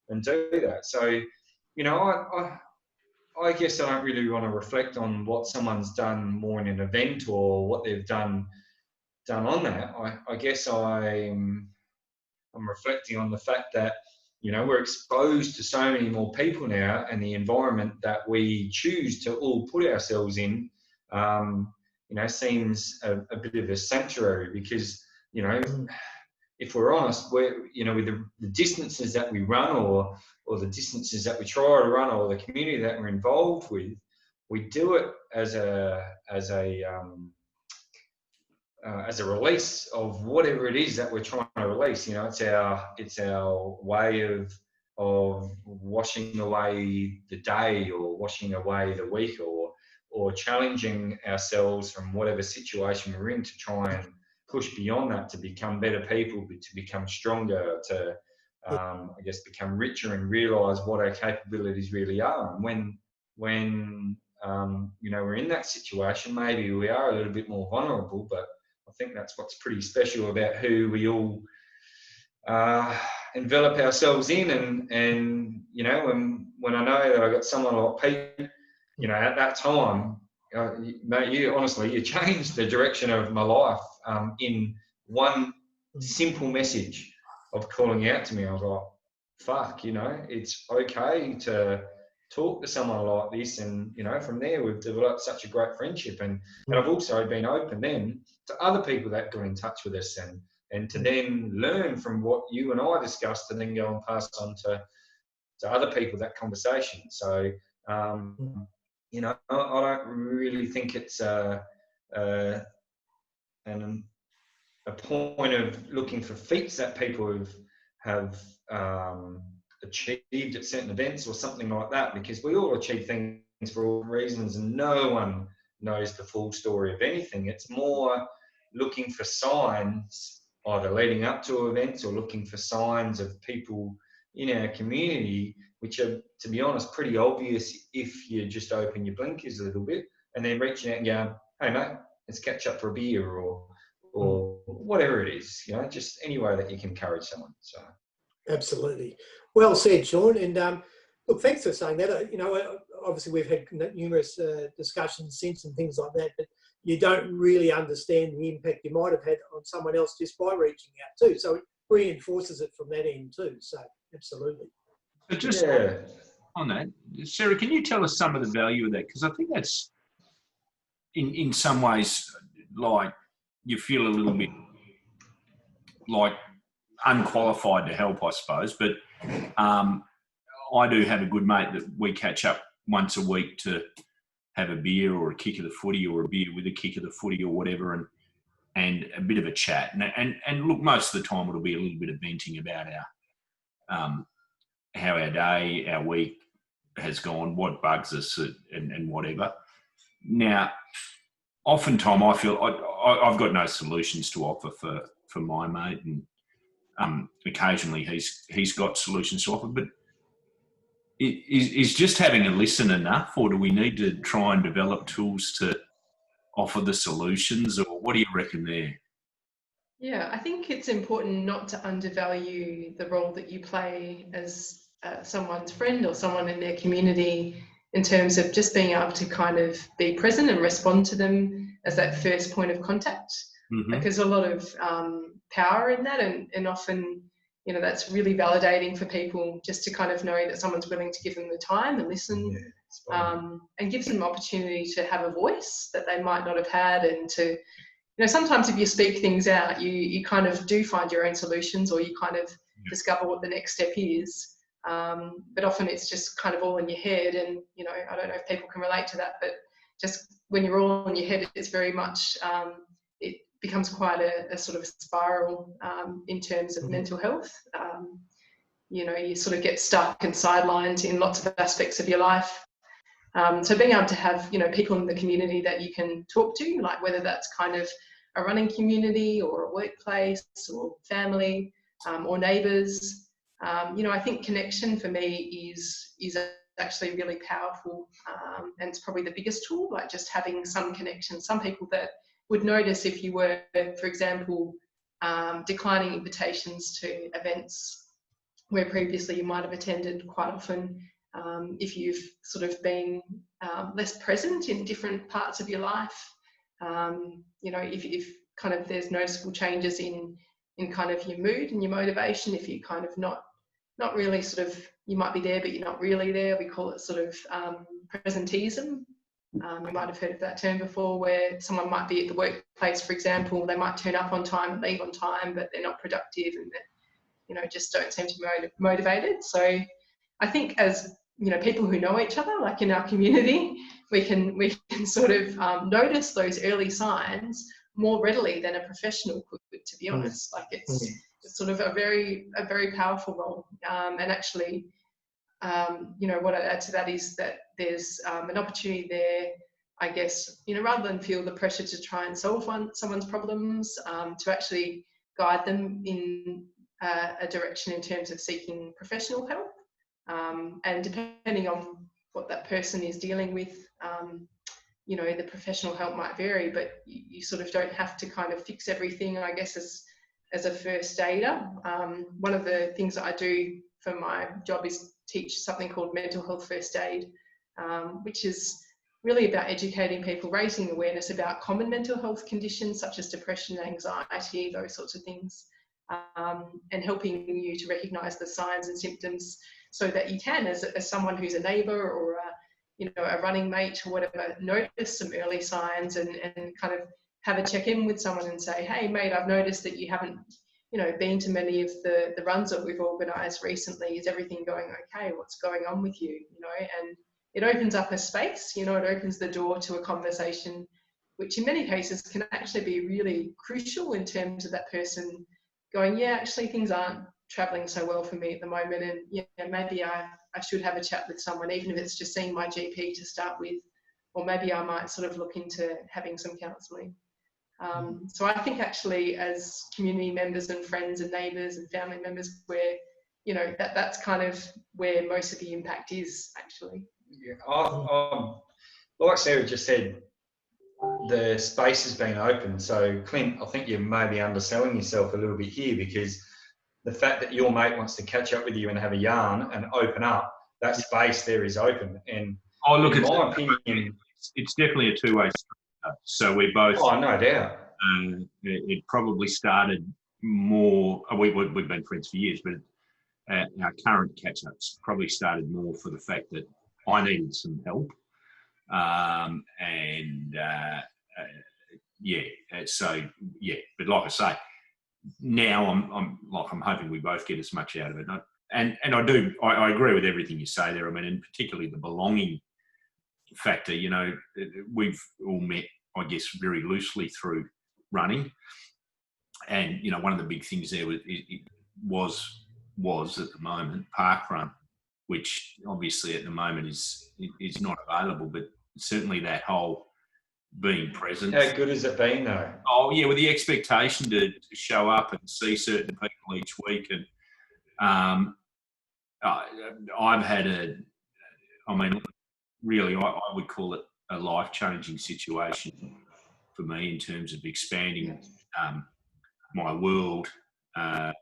[SPEAKER 3] and do that. So, I guess I don't really want to reflect on what someone's done more in an event or what they've done on that. I guess I'm reflecting on the fact that, we're exposed to so many more people now, and the environment that we choose to all put ourselves in, seems a bit of a sanctuary because, if we're honest, we're, with the distances that we run or the distances that we try to run or the community that we're involved with, we do it as a release of whatever it is that we're trying to release. It's our way of washing away the day or washing away the week or challenging ourselves from whatever situation we're in to try and push beyond that, to become better people, to become stronger, to become richer and realise what our capabilities really are. And when we're in that situation, maybe we are a little bit more vulnerable, but I think that's what's pretty special about who we all envelop ourselves in. And when I know that I got someone like Pete, at that time, mate, you changed the direction of my life in one simple message of calling out to me. I was like, fuck, it's okay to talk to someone like this. And, from there, we've developed such a great friendship. And I've also been open then to other people that got in touch with us and to then learn from what you and I discussed and then go and pass on to other people that conversation. So, I don't really think it's a point of looking for feats that people have achieved at certain events or something like that, because we all achieve things for all reasons and no one knows the full story of anything. It's more looking for signs either leading up to events or looking for signs of people in our community, which are, to be honest, pretty obvious if you just open your blinkers a little bit, and then reaching out and going, hey mate, let's catch up for a beer or whatever it is, just any way that you can encourage someone. So
[SPEAKER 1] absolutely. Well said, Shaun. And look, thanks for saying that. Obviously we've had numerous discussions since and things like that, but you don't really understand the impact you might have had on someone else just by reaching out too. So it reinforces it from that end too. So absolutely.
[SPEAKER 2] So just on that, Sarah, can you tell us some of the value of that? Because I think that's in some ways like you feel a little bit like unqualified to help, I suppose. But I do have a good mate that we catch up once a week to have a beer or a kick of the footy or a beer with a kick of the footy or whatever, and a bit of a chat. And look, most of the time it'll be a little bit of venting about how our day, our week has gone, what bugs us and whatever. Now, oftentimes I feel I've got no solutions to offer for my mate, and occasionally he's got solutions to offer, but is just having a listen enough, or do we need to try and develop tools to offer the solutions, or what do you reckon there?
[SPEAKER 4] Yeah, I think it's important not to undervalue the role that you play as someone's friend or someone in their community, in terms of just being able to kind of be present and respond to them as that first point of contact.
[SPEAKER 2] Mm-hmm.
[SPEAKER 4] Like there's a lot of power in that, and often, that's really validating for people just to kind of know that someone's willing to give them the time and listen, and gives them opportunity to have a voice that they might not have had, and to, sometimes if you speak things out, you kind of do find your own solutions, or you kind of discover what the next step is. But often it's just kind of all in your head, and I don't know if people can relate to that, but just when you're all in your head, it's very much it becomes quite a sort of spiral in terms of mental health. You sort of get stuck and sidelined in lots of aspects of your life, So being able to have, you know, people in the community that you can talk to, like whether that's kind of a running community or a workplace or family or neighbours, you know, I think connection for me is actually really powerful, and it's probably the biggest tool, like just having some connection. Some people that would notice if you were, for example, declining invitations to events where previously you might have attended quite often, if you've sort of been less present in different parts of your life, you know, if kind of there's noticeable changes in kind of your mood and your motivation, if you kind of not really sort of, you might be there but you're not really there. We call it sort of presenteeism. You might have heard of that term before, where someone might be at the workplace, for example, they might turn up on time and leave on time, but they're not productive and, you know, just don't seem to be motivated. So I think as, you know, people who know each other, like in our community, we can sort of notice those early signs more readily than a professional could, to be honest. Like it's sort of a very powerful role. And actually, you know, what I'd add to that is that there's an opportunity there, I guess, you know, rather than feel the pressure to try and solve someone's problems, to actually guide them in a direction in terms of seeking professional help. And depending on what that person is dealing with, you know, the professional help might vary, but you sort of don't have to kind of fix everything, I guess, as a first aider. One of the things that I do for my job is teach something called mental health first aid, which is really about educating people, raising awareness about common mental health conditions such as depression, anxiety, those sorts of things, and helping you to recognise the signs and symptoms so that you can, as someone who's a neighbour or you know, a running mate or whatever, notice some early signs and kind of have a check-in with someone and say, hey mate, I've noticed that you haven't, you know, been to many of the runs that we've organised recently. Is everything going okay? What's going on with you? You know, and it opens up a space, you know, it opens the door to a conversation, which in many cases can actually be really crucial in terms of that person going, yeah, actually things aren't travelling so well for me at the moment, and yeah, maybe I should have a chat with someone, even if it's just seeing my GP to start with, or maybe I might sort of look into having some counselling. So I think actually as community members and friends and neighbours and family members, where, you know, that's kind of where most of the impact is actually.
[SPEAKER 3] Yeah, like Sarah just said, the space has been open. So Clint, I think you may be underselling yourself a little bit here, because the fact that your mate wants to catch up with you and have a yarn and open up, that space there is open. And in my opinion,
[SPEAKER 2] it's definitely a two-way street. So we're both.
[SPEAKER 3] Oh, no doubt.
[SPEAKER 2] It probably started more. We've been friends for years, but our current catch-ups probably started more for the fact that I needed some help, So yeah, but like I say, now I'm hoping we both get as much out of it. And I agree with everything you say there. I mean, and particularly the belonging factor. You know, we've all met, I guess, very loosely through running, and you know, one of the big things there was at the moment parkrun, which obviously at the moment is not available, but certainly that whole being present.
[SPEAKER 3] How good has it been though?
[SPEAKER 2] Oh yeah, with the expectation to show up and see certain people each week, and I've had really I would call it a life-changing situation for me in terms of expanding my world. And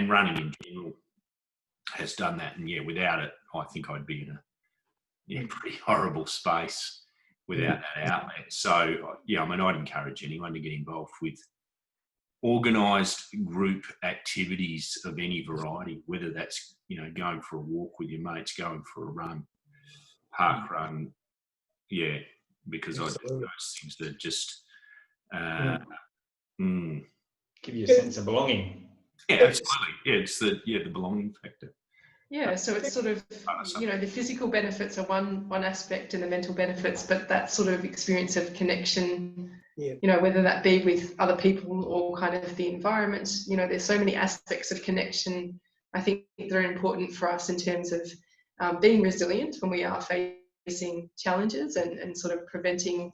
[SPEAKER 2] running in general has done that, and yeah, without it, I think I'd be in a pretty horrible space without that outlet. So yeah, I mean, I'd encourage anyone to get involved with organised group activities of any variety, whether that's, you know, going for a walk with your mates, going for a run, park run, yeah, because I think those things that just
[SPEAKER 3] give you a sense of belonging.
[SPEAKER 2] Yeah, absolutely. Yeah, it's the belonging factor.
[SPEAKER 4] Yeah, so it's sort of, you know, the physical benefits are one aspect and the mental benefits, but that sort of experience of connection, you know, whether that be with other people or kind of the environment, you know, there's so many aspects of connection, I think, that are important for us in terms of being resilient when we are facing challenges and sort of preventing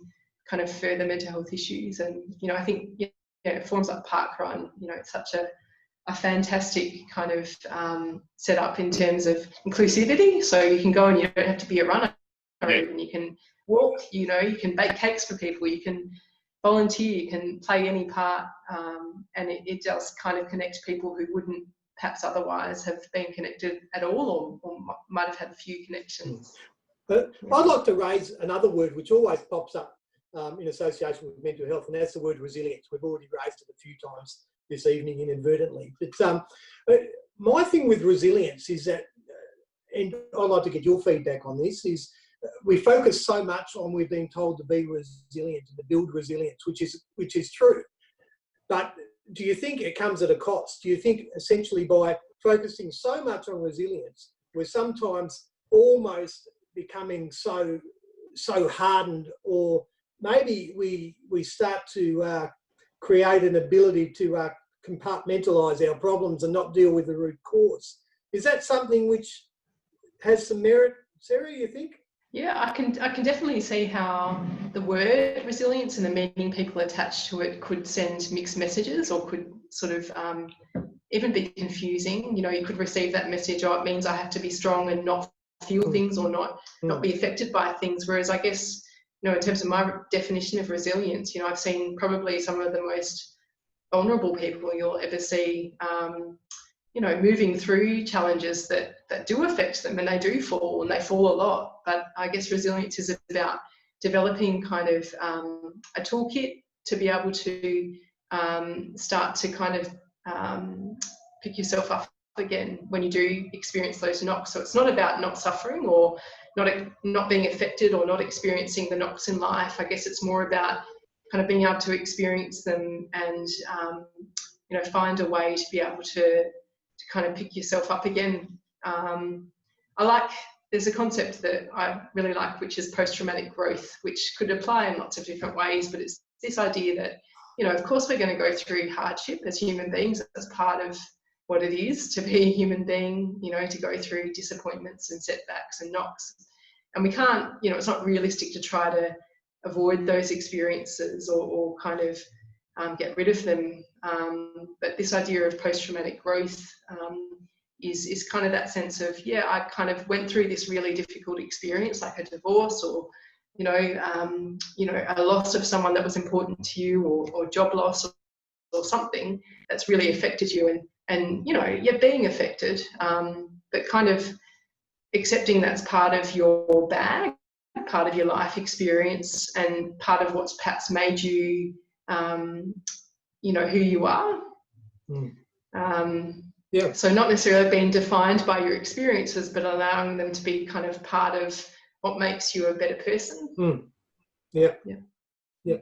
[SPEAKER 4] kind of further mental health issues. And, you know, I think, forums like Parkrun, you know, it's such a fantastic kind of setup in terms of inclusivity. So you can go and you don't have to be a runner, and you can walk, you know, you can bake cakes for people, you can volunteer, you can play any part, and it does kind of connect people who wouldn't perhaps otherwise have been connected at all, or might have had few connections.
[SPEAKER 1] But I'd like to raise another word which always pops up in association with mental health, and that's the word resilience. We've already raised it a few times this evening inadvertently. But my thing with resilience is that, and I'd like to get your feedback on this, is we focus so much on we're being told to be resilient and to build resilience, which is true. But do you think it comes at a cost? Do you think essentially by focusing so much on resilience, we're sometimes almost becoming so hardened, or maybe we start to create an ability to compartmentalise our problems and not deal with the root cause? Is that something which has some merit, Sarah, you think?
[SPEAKER 4] Yeah, I can definitely see how the word resilience and the meaning people attach to it could send mixed messages, or could sort of even be confusing. You know, you could receive that message, oh, it means I have to be strong and not feel things, or not be affected by things. Whereas I guess, you know, in terms of my definition of resilience, you know, I've seen probably some of the most vulnerable people you'll ever see, you know, moving through challenges that do affect them, and they do fall, and they fall a lot. But I guess resilience is about developing kind of a toolkit to be able to start to kind of pick yourself up again when you do experience those knocks. So it's not about not suffering or not being affected or not experiencing the knocks in life. I guess it's more about kind of being able to experience them and you know, find a way to be able to kind of pick yourself up again. There's a concept that I really like, which is post-traumatic growth, which could apply in lots of different ways, but it's this idea that, you know, of course we're going to go through hardship as human beings. That's part of what it is to be a human being, you know, to go through disappointments and setbacks and knocks. And we can't, you know, it's not realistic to try to avoid those experiences or kind of get rid of them. But this idea of post-traumatic growth is kind of that sense of, yeah, I kind of went through this really difficult experience, like a divorce, or you know, a loss of someone that was important to you, or job loss, or something that's really affected you, and you know, you're being affected, but kind of accepting that's part of your bag, part of your life experience, and part of what's perhaps made you, you know, who you are.
[SPEAKER 1] Yeah.
[SPEAKER 4] So not necessarily being defined by your experiences, but allowing them to be kind of part of what makes you a better person.
[SPEAKER 1] Yeah. Good.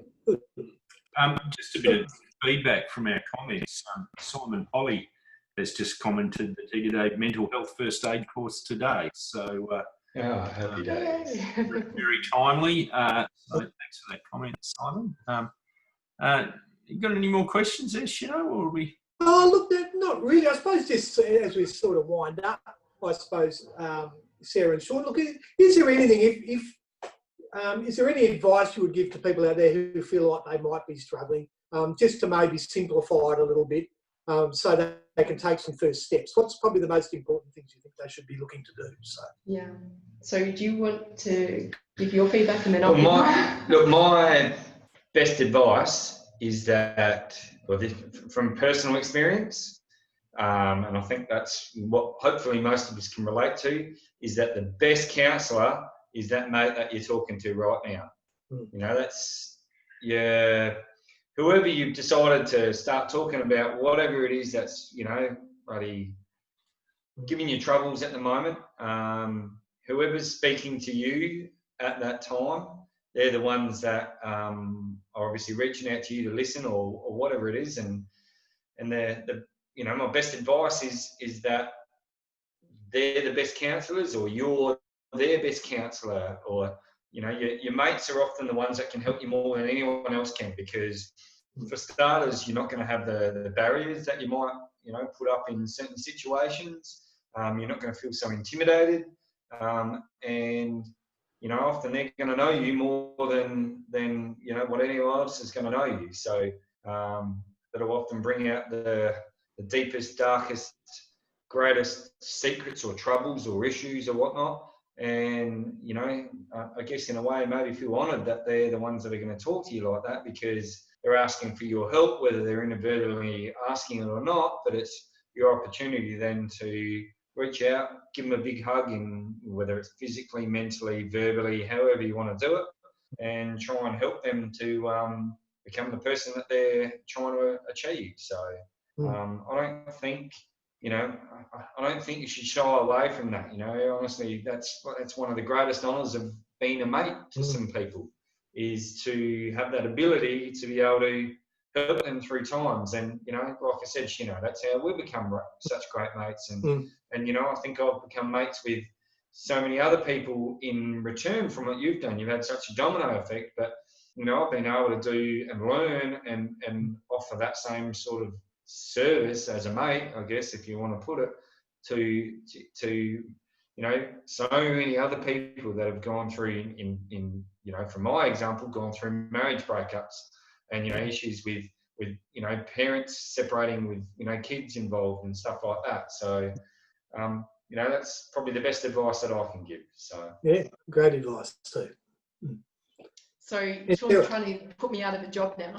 [SPEAKER 2] Just a bit of feedback from our comments. Simon Polly has just commented that he did a mental health first aid course today. So
[SPEAKER 3] happy days.
[SPEAKER 2] very timely. So thanks for that comment, Simon. You got any more questions there, Shaun, or are we?
[SPEAKER 1] Oh, look, not really. I suppose just as we sort of wind up, I suppose, Sarah and Shaun, look, is there anything, is there any advice you would give to people out there who feel like they might be struggling, just to maybe simplify it a little bit, so that they can take some first steps? What's probably the most important things you think they should be looking to do? So.
[SPEAKER 4] Yeah. So do you want to give your feedback, and then I'll give mine?
[SPEAKER 3] Look, my best advice is that, well, from personal experience, and I think that's what hopefully most of us can relate to, is that the best counsellor is that mate that you're talking to right now. You know, that's whoever you've decided to start talking about, whatever it is that's, you know, bloody giving you troubles at the moment, whoever's speaking to you at that time, they're the ones that are obviously reaching out to you to listen, or whatever it is, and you know, my best advice is that they're the best counsellors, or you're their best counsellor, or you know, your mates are often the ones that can help you more than anyone else can, because for starters, you're not going to have the barriers that you might, you know, put up in certain situations. You're not going to feel so intimidated. and you know, often they're going to know you more than you know what anyone else is going to know you. So that'll often bring out the deepest, darkest, greatest secrets or troubles or issues or whatnot. And you know, I guess in a way, maybe feel honoured that they're the ones that are going to talk to you like that, because they're asking for your help, whether they're inadvertently asking it or not. But it's your opportunity then to reach out, give them a big hug, and whether it's physically, mentally, verbally, however you want to do it, and try and help them to become the person that they're trying to achieve. So I don't think, you know, I don't think you should shy away from that. You know, honestly, that's one of the greatest honours of being a mate to some people, is to have that ability to be able to help them through times. And you know, like I said, you know, that's how we become such great mates. And you know, I think I've become mates with so many other people in return from what you've done. You've had such a domino effect, but you know, I've been able to do and learn and offer that same sort of service as a mate, I guess, if you want to put it, to you know, so many other people that have gone through in you know, from my example, gone through marriage breakups and, you know, issues with, you know, parents separating with, you know, kids involved and stuff like that. So, you know, that's probably the best advice that I can give. So
[SPEAKER 1] yeah, great advice too.
[SPEAKER 4] So Shaun's trying to put me out of a job now.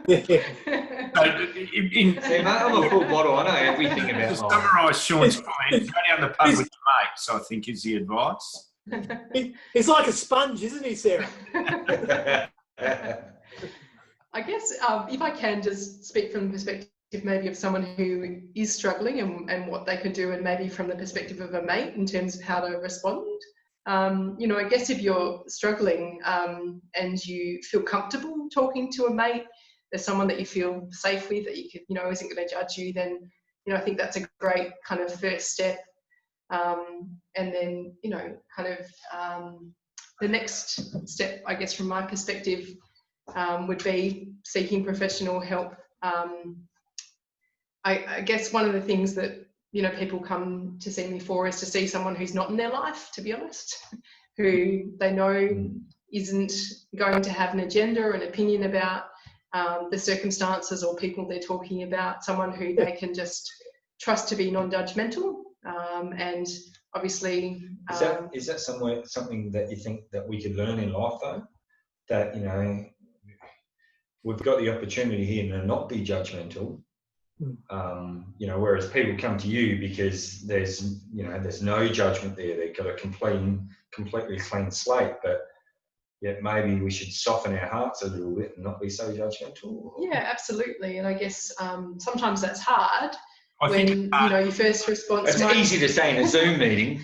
[SPEAKER 3] see, mate, I'm a full bottle. I know everything about
[SPEAKER 2] to summarise Shaun's comment, go down the pub with your mates, I think, is the advice.
[SPEAKER 1] He's like a sponge, isn't he, Sarah?
[SPEAKER 4] I guess if I can just speak from the perspective maybe of someone who is struggling and what they could do, and maybe from the perspective of a mate in terms of how to respond. You know, I guess if you're struggling and you feel comfortable talking to a mate, there's someone that you feel safe with, that you could, you know, isn't going to judge you, then, you know, I think that's a great kind of first step. And then, you know, kind of the next step, I guess, from my perspective, would be seeking professional help. I guess one of the things that, you know, people come to see me for is to see someone who's not in their life, to be honest, who they know isn't going to have an agenda or an opinion about the circumstances or people they're talking about, someone who they can just trust to be non-judgmental. And obviously...
[SPEAKER 3] Is that something that you think that we could learn in life, though? That, you know, we've got the opportunity here to not be judgmental. You know, whereas people come to you because there's no judgment there. They've got a completely clean slate, but yet maybe we should soften our hearts a little bit and not be so judgmental.
[SPEAKER 4] Yeah, absolutely. And I guess sometimes that's hard when you know your first response.
[SPEAKER 3] It's easy to say in a Zoom meeting.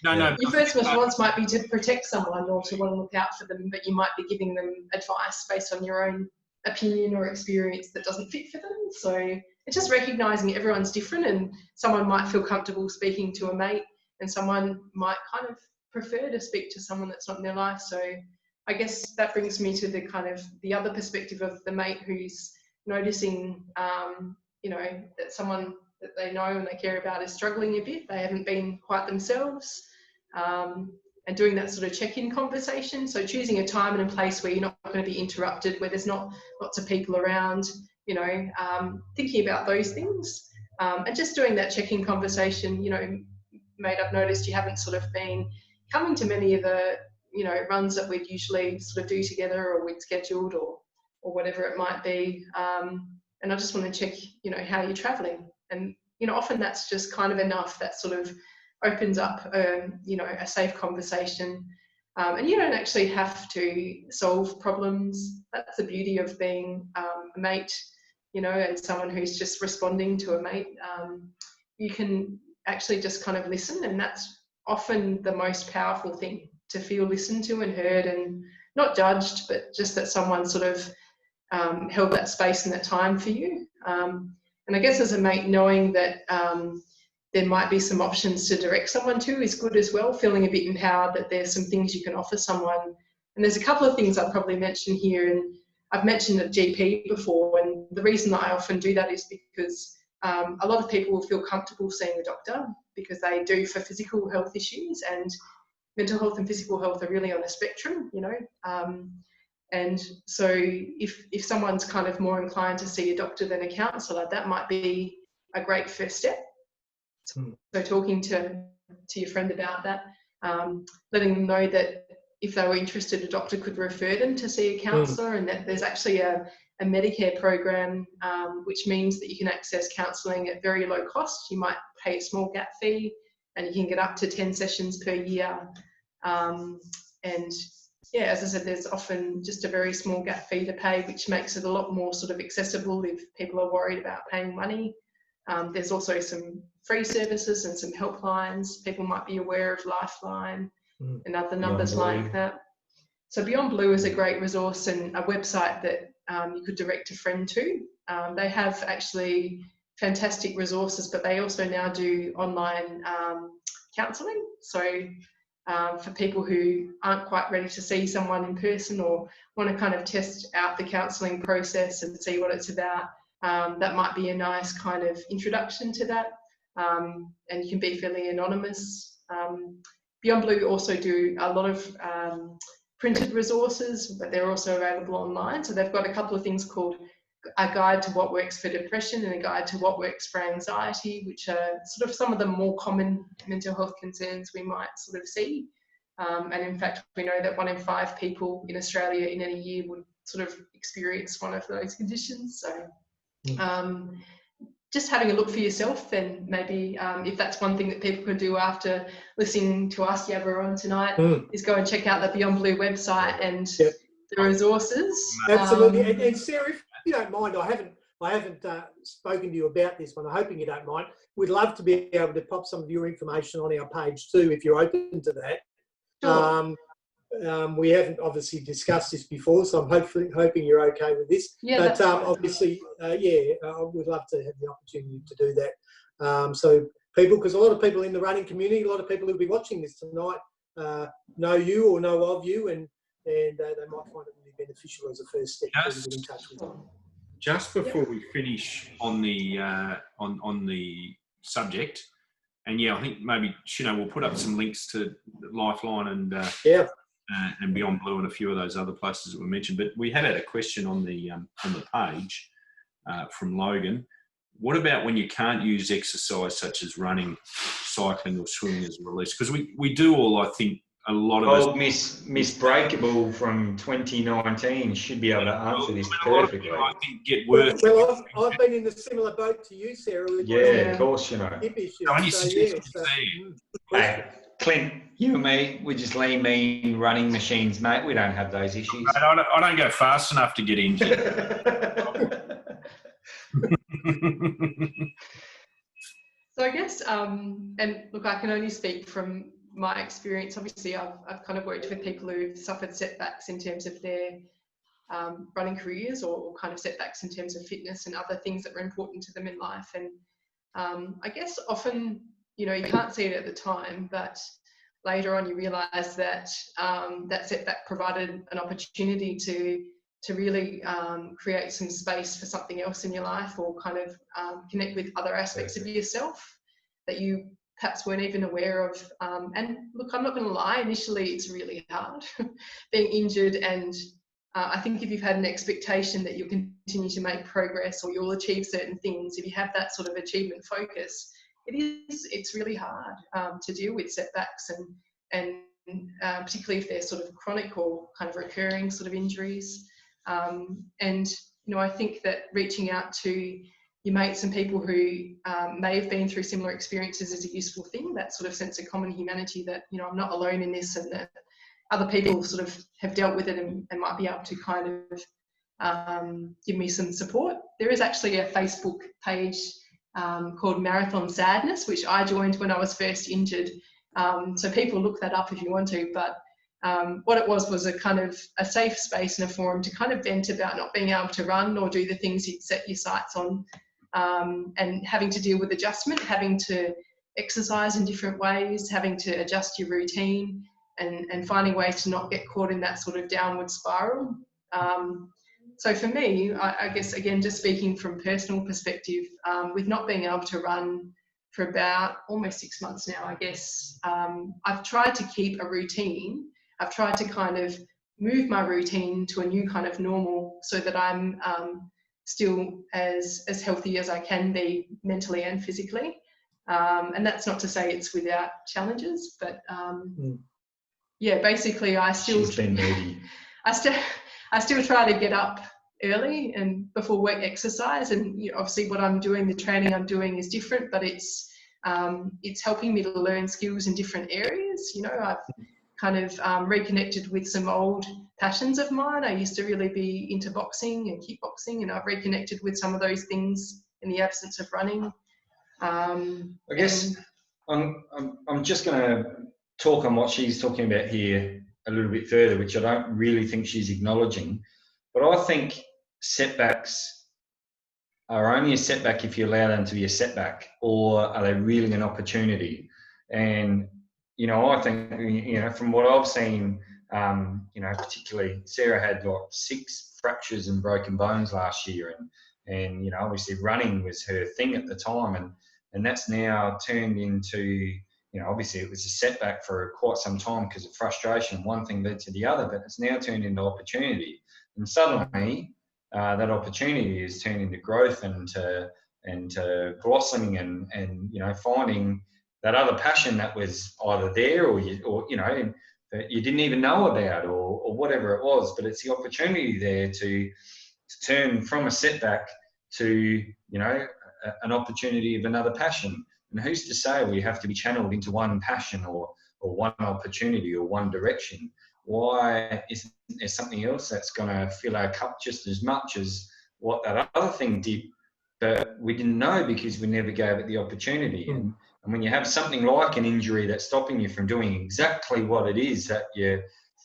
[SPEAKER 2] No.
[SPEAKER 4] Your first response might be to protect someone or to want to look out for them, but you might be giving them advice based on your own opinion or experience that doesn't fit for them. So it's just recognising everyone's different, and someone might feel comfortable speaking to a mate and someone might kind of prefer to speak to someone that's not in their life. So I guess that brings me to the kind of the other perspective of the mate who's noticing, you know, that someone that they know and they care about is struggling a bit. They haven't been quite themselves, and doing that sort of check-in conversation. So choosing a time and a place where you're not going to be interrupted, where there's not lots of people around, you know, thinking about those things, and just doing that check-in conversation. You know, mate, I've noticed you haven't sort of been coming to many of the, you know, runs that we'd usually sort of do together or we'd scheduled or whatever it might be. And I just want to check, you know, how you're traveling. And, you know, often that's just kind of enough. That sort of opens up, you know, a safe conversation. And you don't actually have to solve problems. That's the beauty of being a mate, you know, and someone who's just responding to a mate. You can actually just kind of listen, and that's often the most powerful thing, to feel listened to and heard and not judged, but just that someone sort of held that space and that time for you. And I guess as a mate, knowing that there might be some options to direct someone to is good as well, feeling a bit empowered that there's some things you can offer someone. And there's a couple of things I'll probably mention here, and I've mentioned a GP before, and the reason that I often do that is because a lot of people will feel comfortable seeing a doctor because they do for physical health issues, and mental health and physical health are really on a spectrum, you know. And so if someone's kind of more inclined to see a doctor than a counsellor, that might be a great first step. So talking to your friend about that, letting them know that if they were interested, a doctor could refer them to see a counsellor, and that there's actually a Medicare program, which means that you can access counselling at very low cost. You might pay a small gap fee and you can get up to 10 sessions per year. And yeah, as I said, there's often just a very small gap fee to pay, which makes it a lot more sort of accessible if people are worried about paying money. There's also some free services and some helplines. People might be aware of Lifeline and other numbers like that. So Beyond Blue is a great resource and a website that you could direct a friend to. They have actually fantastic resources, but they also now do online counselling. So for people who aren't quite ready to see someone in person or want to kind of test out the counselling process and see what it's about, that might be a nice kind of introduction to that. And you can be fairly anonymous. Beyond Blue also do a lot of printed resources, but they're also available online. So they've got a couple of things called A Guide to What Works for Depression and A Guide to What Works for Anxiety, which are sort of some of the more common mental health concerns we might sort of see. And in fact, we know that 1 in 5 people in Australia in any year would sort of experience one of those conditions. So just having a look for yourself, and maybe if that's one thing that people can do after listening to us yabber on tonight, is go and check out the Beyond Blue website and the resources.
[SPEAKER 1] Absolutely. And Sarah, if you don't mind, I haven't spoken to you about this one. I'm hoping you don't mind. We'd love to be able to pop some of your information on our page too, if you're open to that.
[SPEAKER 4] Sure.
[SPEAKER 1] We haven't obviously discussed this before, so I'm hoping you're okay with this.
[SPEAKER 4] Yeah,
[SPEAKER 1] but
[SPEAKER 4] that's fine.
[SPEAKER 1] obviously, I would love to have the opportunity to do that. So people, because a lot of people in the running community, a lot of people who'll be watching this tonight know you or know of you, and they might find it really beneficial as a first step to get in touch with you.
[SPEAKER 2] Just before we finish on the on the subject, and yeah, I think maybe we'll put up some links to Lifeline and Beyond Blue and a few of those other places that were mentioned. But we had a question on the page from Logan. What about when you can't use exercise such as running, cycling, or swimming as a release? Because we do all, I think, a lot of
[SPEAKER 3] old Miss Breakable from 2019 should be able to answer this perfectly.
[SPEAKER 2] I think get worse.
[SPEAKER 1] Well, I've been in a similar boat to you, Sarah.
[SPEAKER 3] Yeah, of course, you know.
[SPEAKER 1] Hip issues.
[SPEAKER 3] Hey, Clint, you and me, we're just lean, mean running machines, mate. We don't have those issues.
[SPEAKER 2] Mate, I don't go fast enough to get injured.
[SPEAKER 4] So I guess, and look, I can only speak from my experience. Obviously, I've kind of worked with people who've suffered setbacks in terms of their running careers, or kind of setbacks in terms of fitness and other things that were important to them in life. And I guess often, you can't see it at the time, but later on you realise that that setback provided an opportunity to really create some space for something else in your life, or kind of connect with other aspects of yourself that you perhaps weren't even aware of. And look, I'm not going to lie, initially it's really hard being injured, and I think if you've had an expectation that you'll continue to make progress or you'll achieve certain things, if you have that sort of achievement focus, it's really hard to deal with setbacks, and particularly if they're sort of chronic or kind of recurring sort of injuries. And I think that reaching out to your mates and people who may have been through similar experiences is a useful thing, that sort of sense of common humanity, that I'm not alone in this, and that other people sort of have dealt with it and might be able to kind of give me some support. There is actually a Facebook page called Marathon Sadness, which I joined when I was first injured. So people look that up if you want to, but what it was a kind of a safe space and a forum to kind of vent about not being able to run or do the things you'd set your sights on, and having to deal with adjustment, having to exercise in different ways, having to adjust your routine, and finding ways to not get caught in that sort of downward spiral. So for me, I guess, again, just speaking from personal perspective, with not being able to run for about almost 6 months now, I guess, I've tried to keep a routine. I've tried to kind of move my routine to a new kind of normal so that I'm still as healthy as I can be mentally and physically. And that's not to say it's without challenges, but yeah, basically I still try to get up early and before work exercise, and obviously what I'm doing, the training I'm doing is different, but it's helping me to learn skills in different areas. I've kind of reconnected with some old passions of mine. I used to really be into boxing and kickboxing, and I've reconnected with some of those things in the absence of running.
[SPEAKER 3] I guess I'm just going to talk on what she's talking about here a little bit further, which I don't really think she's acknowledging. But I think setbacks are only a setback if you allow them to be a setback, or are they really an opportunity? And, I think, from what I've seen, particularly Sarah had like 6 fractures and broken bones last year. And obviously running was her thing at the time. And that's now turned into, obviously it was a setback for quite some time because of frustration. One thing led to the other, but it's now turned into opportunity. And suddenly that opportunity is turned into growth and to blossoming and finding that other passion that was either there or that you didn't even know about or whatever it was. But it's the opportunity there to turn from a setback to, an opportunity of another passion. And who's to say we have to be channeled into one passion or one opportunity or one direction? Why isn't there something else that's going to fill our cup just as much as what that other thing did? But we didn't know because we never gave it the opportunity. And when you have something like an injury that's stopping you from doing exactly what it is that you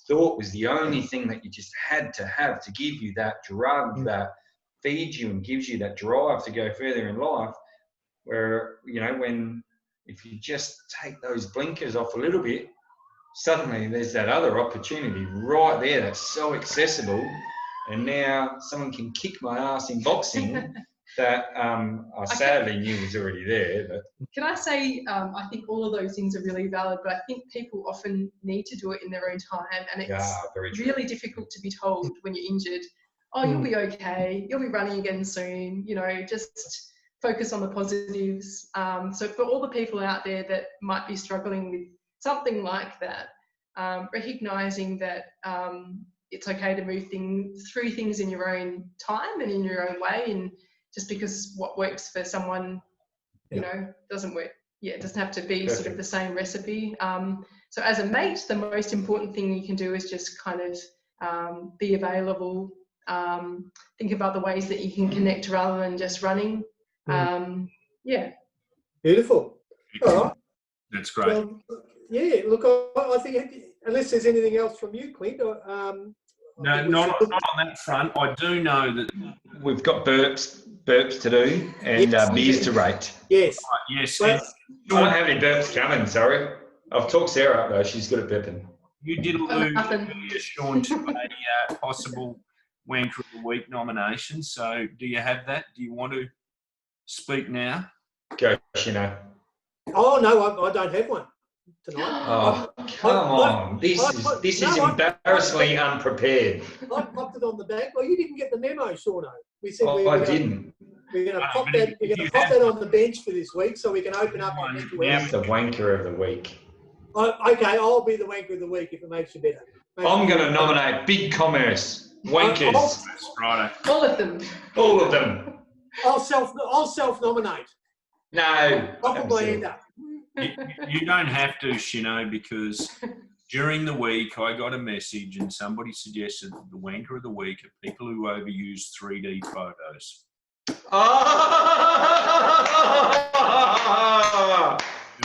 [SPEAKER 3] thought was the only thing that you just had to have to give you that drug that feeds you and gives you that drive to go further in life, where, if you just take those blinkers off a little bit, suddenly there's that other opportunity right there that's so accessible. And now someone can kick my ass in boxing that I sadly knew was already there. But
[SPEAKER 4] can I say, I think all of those things are really valid, but I think people often need to do it in their own time. And it's really difficult to be told when you're injured, oh, you'll be okay, you'll be running again soon, just focus on the positives. So for all the people out there that might be struggling with something like that, recognising that it's okay to move through things in your own time and in your own way, and just because what works for someone, doesn't work. Yeah, it doesn't have to be sort of the same recipe. So as a mate, the most important thing you can do is just kind of be available, think about the ways that you can connect rather than just running. Yeah.
[SPEAKER 1] Beautiful. All right.
[SPEAKER 2] That's great.
[SPEAKER 1] Yeah, look, I think, unless there's anything else from you, Clint.
[SPEAKER 2] No, not on that front. I do know that
[SPEAKER 3] we've got burps to do and beers to rate.
[SPEAKER 1] Yes.
[SPEAKER 2] Yes.
[SPEAKER 1] But
[SPEAKER 3] I don't have any burps coming, sorry. I've talked Sarah up though. She's good at burping.
[SPEAKER 2] You did allude earlier, Shaun, to a possible Wanker of the Week nomination. So do you have that? Do you want to speak now?
[SPEAKER 3] Go, Shino.
[SPEAKER 1] Oh, no, I don't have one tonight.
[SPEAKER 3] Oh, come on. This is embarrassingly unprepared.
[SPEAKER 1] I popped it on the back. Well, you didn't get the memo, Shauno. We said
[SPEAKER 3] I didn't.
[SPEAKER 1] We're going to pop that on the bench for this week so we can open up on next week.
[SPEAKER 3] It's the Wanker of the Week.
[SPEAKER 1] Okay, I'll be the Wanker of the Week if it makes you better.
[SPEAKER 3] I'm going to nominate Big Commerce. Wankers.
[SPEAKER 2] Right.
[SPEAKER 4] All of them.
[SPEAKER 3] All of them.
[SPEAKER 1] I'll self-nominate.
[SPEAKER 3] No.
[SPEAKER 1] Probably end up.
[SPEAKER 2] You don't have to, Shino, because during the week I got a message and somebody suggested that the Wanker of the Week are people who overuse 3D photos.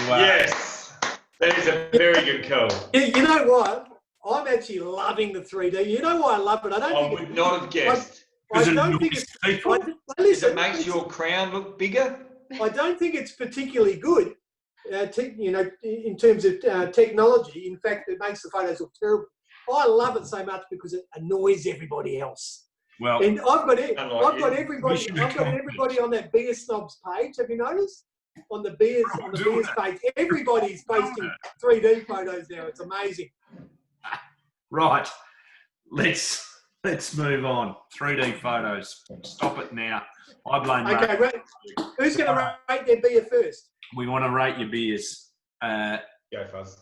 [SPEAKER 3] Yes. That is a very good call.
[SPEAKER 1] You know what? I'm actually loving the 3D. You know why I love it?
[SPEAKER 3] I would not have guessed.
[SPEAKER 1] I don't think it's...
[SPEAKER 3] Because it makes your crown look bigger?
[SPEAKER 1] I don't think it's particularly good, in terms of technology. In fact, it makes the photos look terrible. I love it so much because it annoys everybody else.
[SPEAKER 2] Well,
[SPEAKER 1] And I've got it.
[SPEAKER 3] Unlike
[SPEAKER 1] I've got
[SPEAKER 3] you.
[SPEAKER 1] everybody on that beer snobs page. Have you noticed? On the beers page, everybody's posting 3D photos now. It's amazing.
[SPEAKER 2] right. Let's move on. 3D photos. Stop it now. I blame
[SPEAKER 1] Okay,
[SPEAKER 2] Ray.
[SPEAKER 1] who's going to rate their beer first?
[SPEAKER 2] We want to rate your beers.
[SPEAKER 3] Go Fuzz.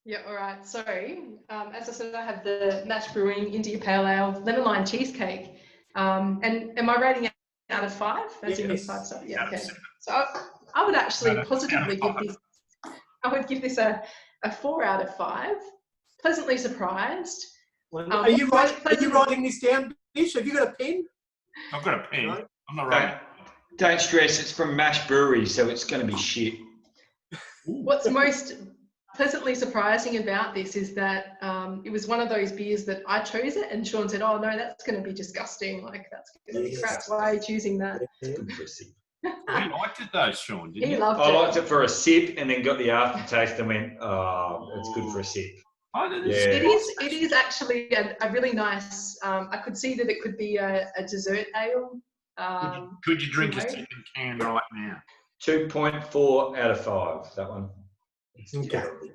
[SPEAKER 4] Yeah, all right. Sorry. As I said, I have the Mash Brewing India Pale Ale Lemon Lime Cheesecake. And am I rating it out of 5? That's
[SPEAKER 1] Yes.
[SPEAKER 4] 5 stars. Yeah,
[SPEAKER 2] Out of
[SPEAKER 4] okay.
[SPEAKER 2] 7.
[SPEAKER 4] So I would actually
[SPEAKER 2] Out of
[SPEAKER 4] positively give
[SPEAKER 2] 5.
[SPEAKER 4] this. I would give this a 4 out of 5. Pleasantly surprised.
[SPEAKER 1] Are you writing this down, Bish? Have you got a pen?
[SPEAKER 2] I've got a pen.
[SPEAKER 1] No.
[SPEAKER 2] I'm not writing.
[SPEAKER 3] Don't stress, it's from Mash Brewery, so it's going to be shit.
[SPEAKER 4] What's most pleasantly surprising about this is that it was one of those beers that I chose it, and Shaun said, "Oh no, that's going to be disgusting. Like that's going to be crap. Why are you choosing that?"
[SPEAKER 3] Good for a sip.
[SPEAKER 2] You liked it though, Shaun, didn't
[SPEAKER 4] He
[SPEAKER 2] you?
[SPEAKER 4] loved
[SPEAKER 3] I
[SPEAKER 4] it.
[SPEAKER 3] liked it for a sip and then got the aftertaste and went, oh, it's good for a sip.
[SPEAKER 2] Oh,
[SPEAKER 3] Yeah.
[SPEAKER 4] It is actually a really nice. I could see that it could be a dessert ale.
[SPEAKER 2] Could you drink a
[SPEAKER 4] anyway.
[SPEAKER 2] second can right now?
[SPEAKER 3] 2.4 out of 5, that one. It's
[SPEAKER 1] Okay.
[SPEAKER 3] terrible.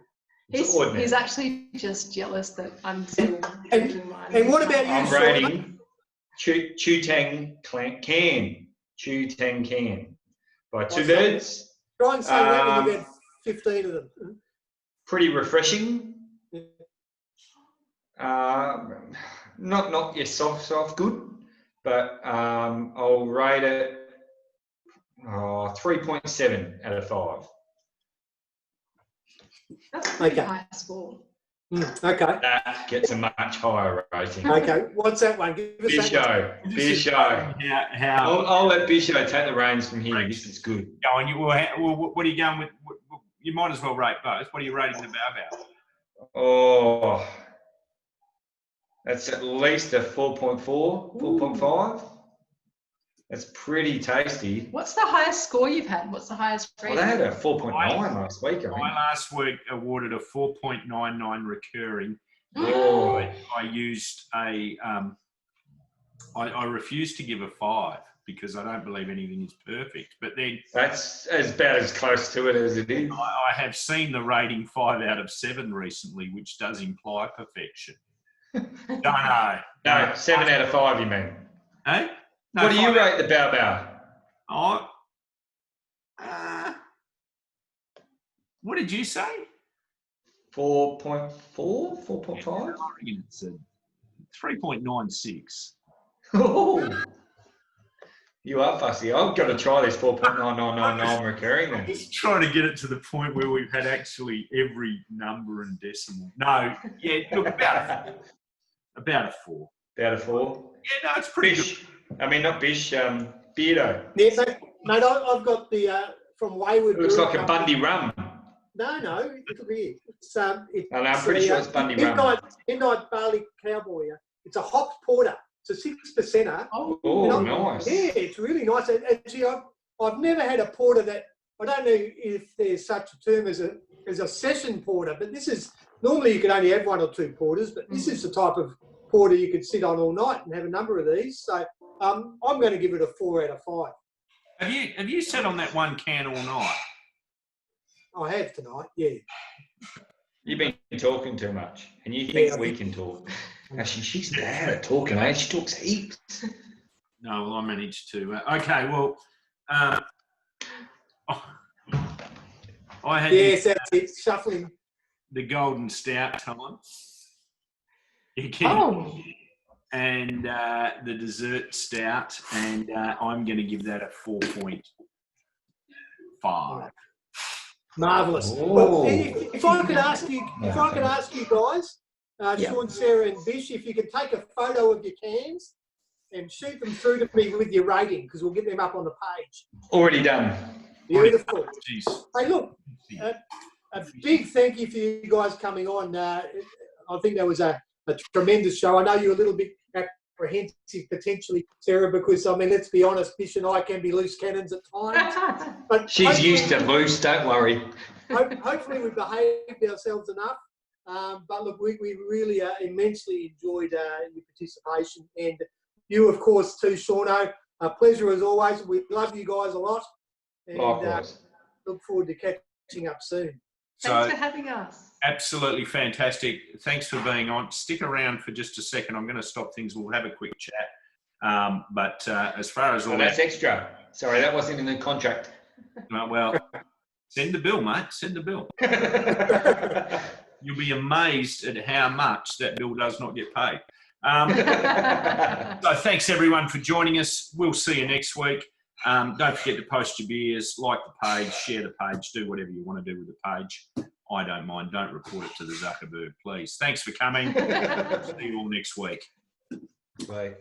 [SPEAKER 3] It's ordinary.
[SPEAKER 4] He's actually just jealous that I'm still
[SPEAKER 1] And-
[SPEAKER 4] drinking mine.
[SPEAKER 1] And what about you,
[SPEAKER 3] I'm
[SPEAKER 1] Shaun?
[SPEAKER 3] rating Chutang Can. Chutang Can. By Two Birds.
[SPEAKER 1] Try and say that when you've had 15 of them.
[SPEAKER 3] Pretty refreshing.
[SPEAKER 1] Yeah.
[SPEAKER 3] Not your soft good, but I'll rate it 3.7 out of 5.
[SPEAKER 4] That's a pretty
[SPEAKER 1] Okay.
[SPEAKER 4] high score.
[SPEAKER 1] Okay.
[SPEAKER 3] That gets a much higher rating.
[SPEAKER 1] Okay. What's that one? Give us that one.
[SPEAKER 3] Bisho.
[SPEAKER 2] How
[SPEAKER 3] I'll let Bisho take the reins from here. This is good.
[SPEAKER 2] going? What are you going with? You might as well rate both. What are you rating the Bao?
[SPEAKER 3] Oh, that's at least a 4.4, 4.5. That's pretty tasty.
[SPEAKER 4] What's the highest score you've had? What's the highest
[SPEAKER 3] Well,
[SPEAKER 4] rating?
[SPEAKER 3] they had a 4.9 last week, I think.
[SPEAKER 2] I last week awarded a 4.99 recurring.
[SPEAKER 3] Oh.
[SPEAKER 2] I used a. I refused to give a 5 because I don't believe anything is perfect. But then
[SPEAKER 3] That's about as close to it as it is.
[SPEAKER 2] I have seen the rating 5 out of 7 recently, which does imply perfection. Don't know.
[SPEAKER 3] No, 7 out of 5, you mean?
[SPEAKER 2] Hey? No,
[SPEAKER 3] What do you
[SPEAKER 2] 5
[SPEAKER 3] rate the Bao Bao?
[SPEAKER 2] Oh, what did you say?
[SPEAKER 3] 4.4, 4.5?
[SPEAKER 2] I reckon it's a 3.96.
[SPEAKER 3] Oh, you are fussy. I've got to try this 4.9999 recurring
[SPEAKER 2] I'm
[SPEAKER 3] then.
[SPEAKER 2] just trying to get it to the point where we've had actually every number and decimal. No, yeah, look, about a 4.
[SPEAKER 3] About a 4.
[SPEAKER 2] Yeah, no, it's pretty good.
[SPEAKER 3] Bish. I mean, not Bish, Beardo.
[SPEAKER 1] Yeah, mate, I've got the from Wayward.
[SPEAKER 3] It looks
[SPEAKER 1] Brew
[SPEAKER 3] like a
[SPEAKER 1] Company.
[SPEAKER 3] Bundy rum.
[SPEAKER 1] No, it'll be it. It's
[SPEAKER 3] I'm pretty sure it's Bundy rum.
[SPEAKER 1] Midnight Barley Cowboy. It's a hopped porter. It's a 6%er.
[SPEAKER 3] Oh, nice.
[SPEAKER 1] Yeah, it's really nice. Actually, I've never had a porter that, I don't know if there's such a term as a session porter, but this is, normally you can only have 1 or 2 porters, but this is the type of porter you could sit on all night and have a number of these. So I'm going to give it a 4 out of 5.
[SPEAKER 2] Have you sat on that one can all night?
[SPEAKER 1] I have tonight, yeah.
[SPEAKER 3] You've been talking too much, and you think we can talk. Actually, she's bad at talking, eh? She talks heaps.
[SPEAKER 2] No, well, I managed to. Okay, well, I had
[SPEAKER 1] Yes, that's it. Shuffling.
[SPEAKER 2] the golden stout time.
[SPEAKER 4] Oh,
[SPEAKER 2] And the dessert stout, and I'm going to give that a 4.5.
[SPEAKER 1] Marvellous.
[SPEAKER 3] Oh.
[SPEAKER 1] Well, if I could ask you guys, Shaun, Sarah, and Bish, if you could take a photo of your cans and shoot them through to me with your rating, because we'll get them up on the page.
[SPEAKER 3] Already done.
[SPEAKER 1] Beautiful.
[SPEAKER 2] Jeez.
[SPEAKER 1] Hey, look, a big thank you for you guys coming on. I think that was a tremendous show. I know you're a little bit apprehensive potentially, Sarah, because, I mean, let's be honest, Bish and I can be loose cannons at times. But
[SPEAKER 3] She's used to loose, don't worry.
[SPEAKER 1] hopefully we behaved ourselves enough. But look, we really immensely enjoyed your participation, and you, of course, too, Shauno. A pleasure as always. We love you guys a lot. And
[SPEAKER 3] Likewise.
[SPEAKER 1] look forward to catching up soon.
[SPEAKER 4] Thanks for having us.
[SPEAKER 2] Absolutely fantastic. Thanks for being on. Stick around for just a second. I'm going to stop things. We'll have a quick chat. But as far as all
[SPEAKER 3] that's extra. Sorry, that wasn't in the contract.
[SPEAKER 2] Well, send the bill, mate. Send the bill. You'll be amazed at how much that bill does not get paid. So thanks everyone for joining us. We'll see you next week. Don't forget to post your beers, like the page, share the page, do whatever you want to do with the page. I don't mind. Don't report it to the Zuckerberg, please. Thanks for coming. See you all next week.
[SPEAKER 3] Bye.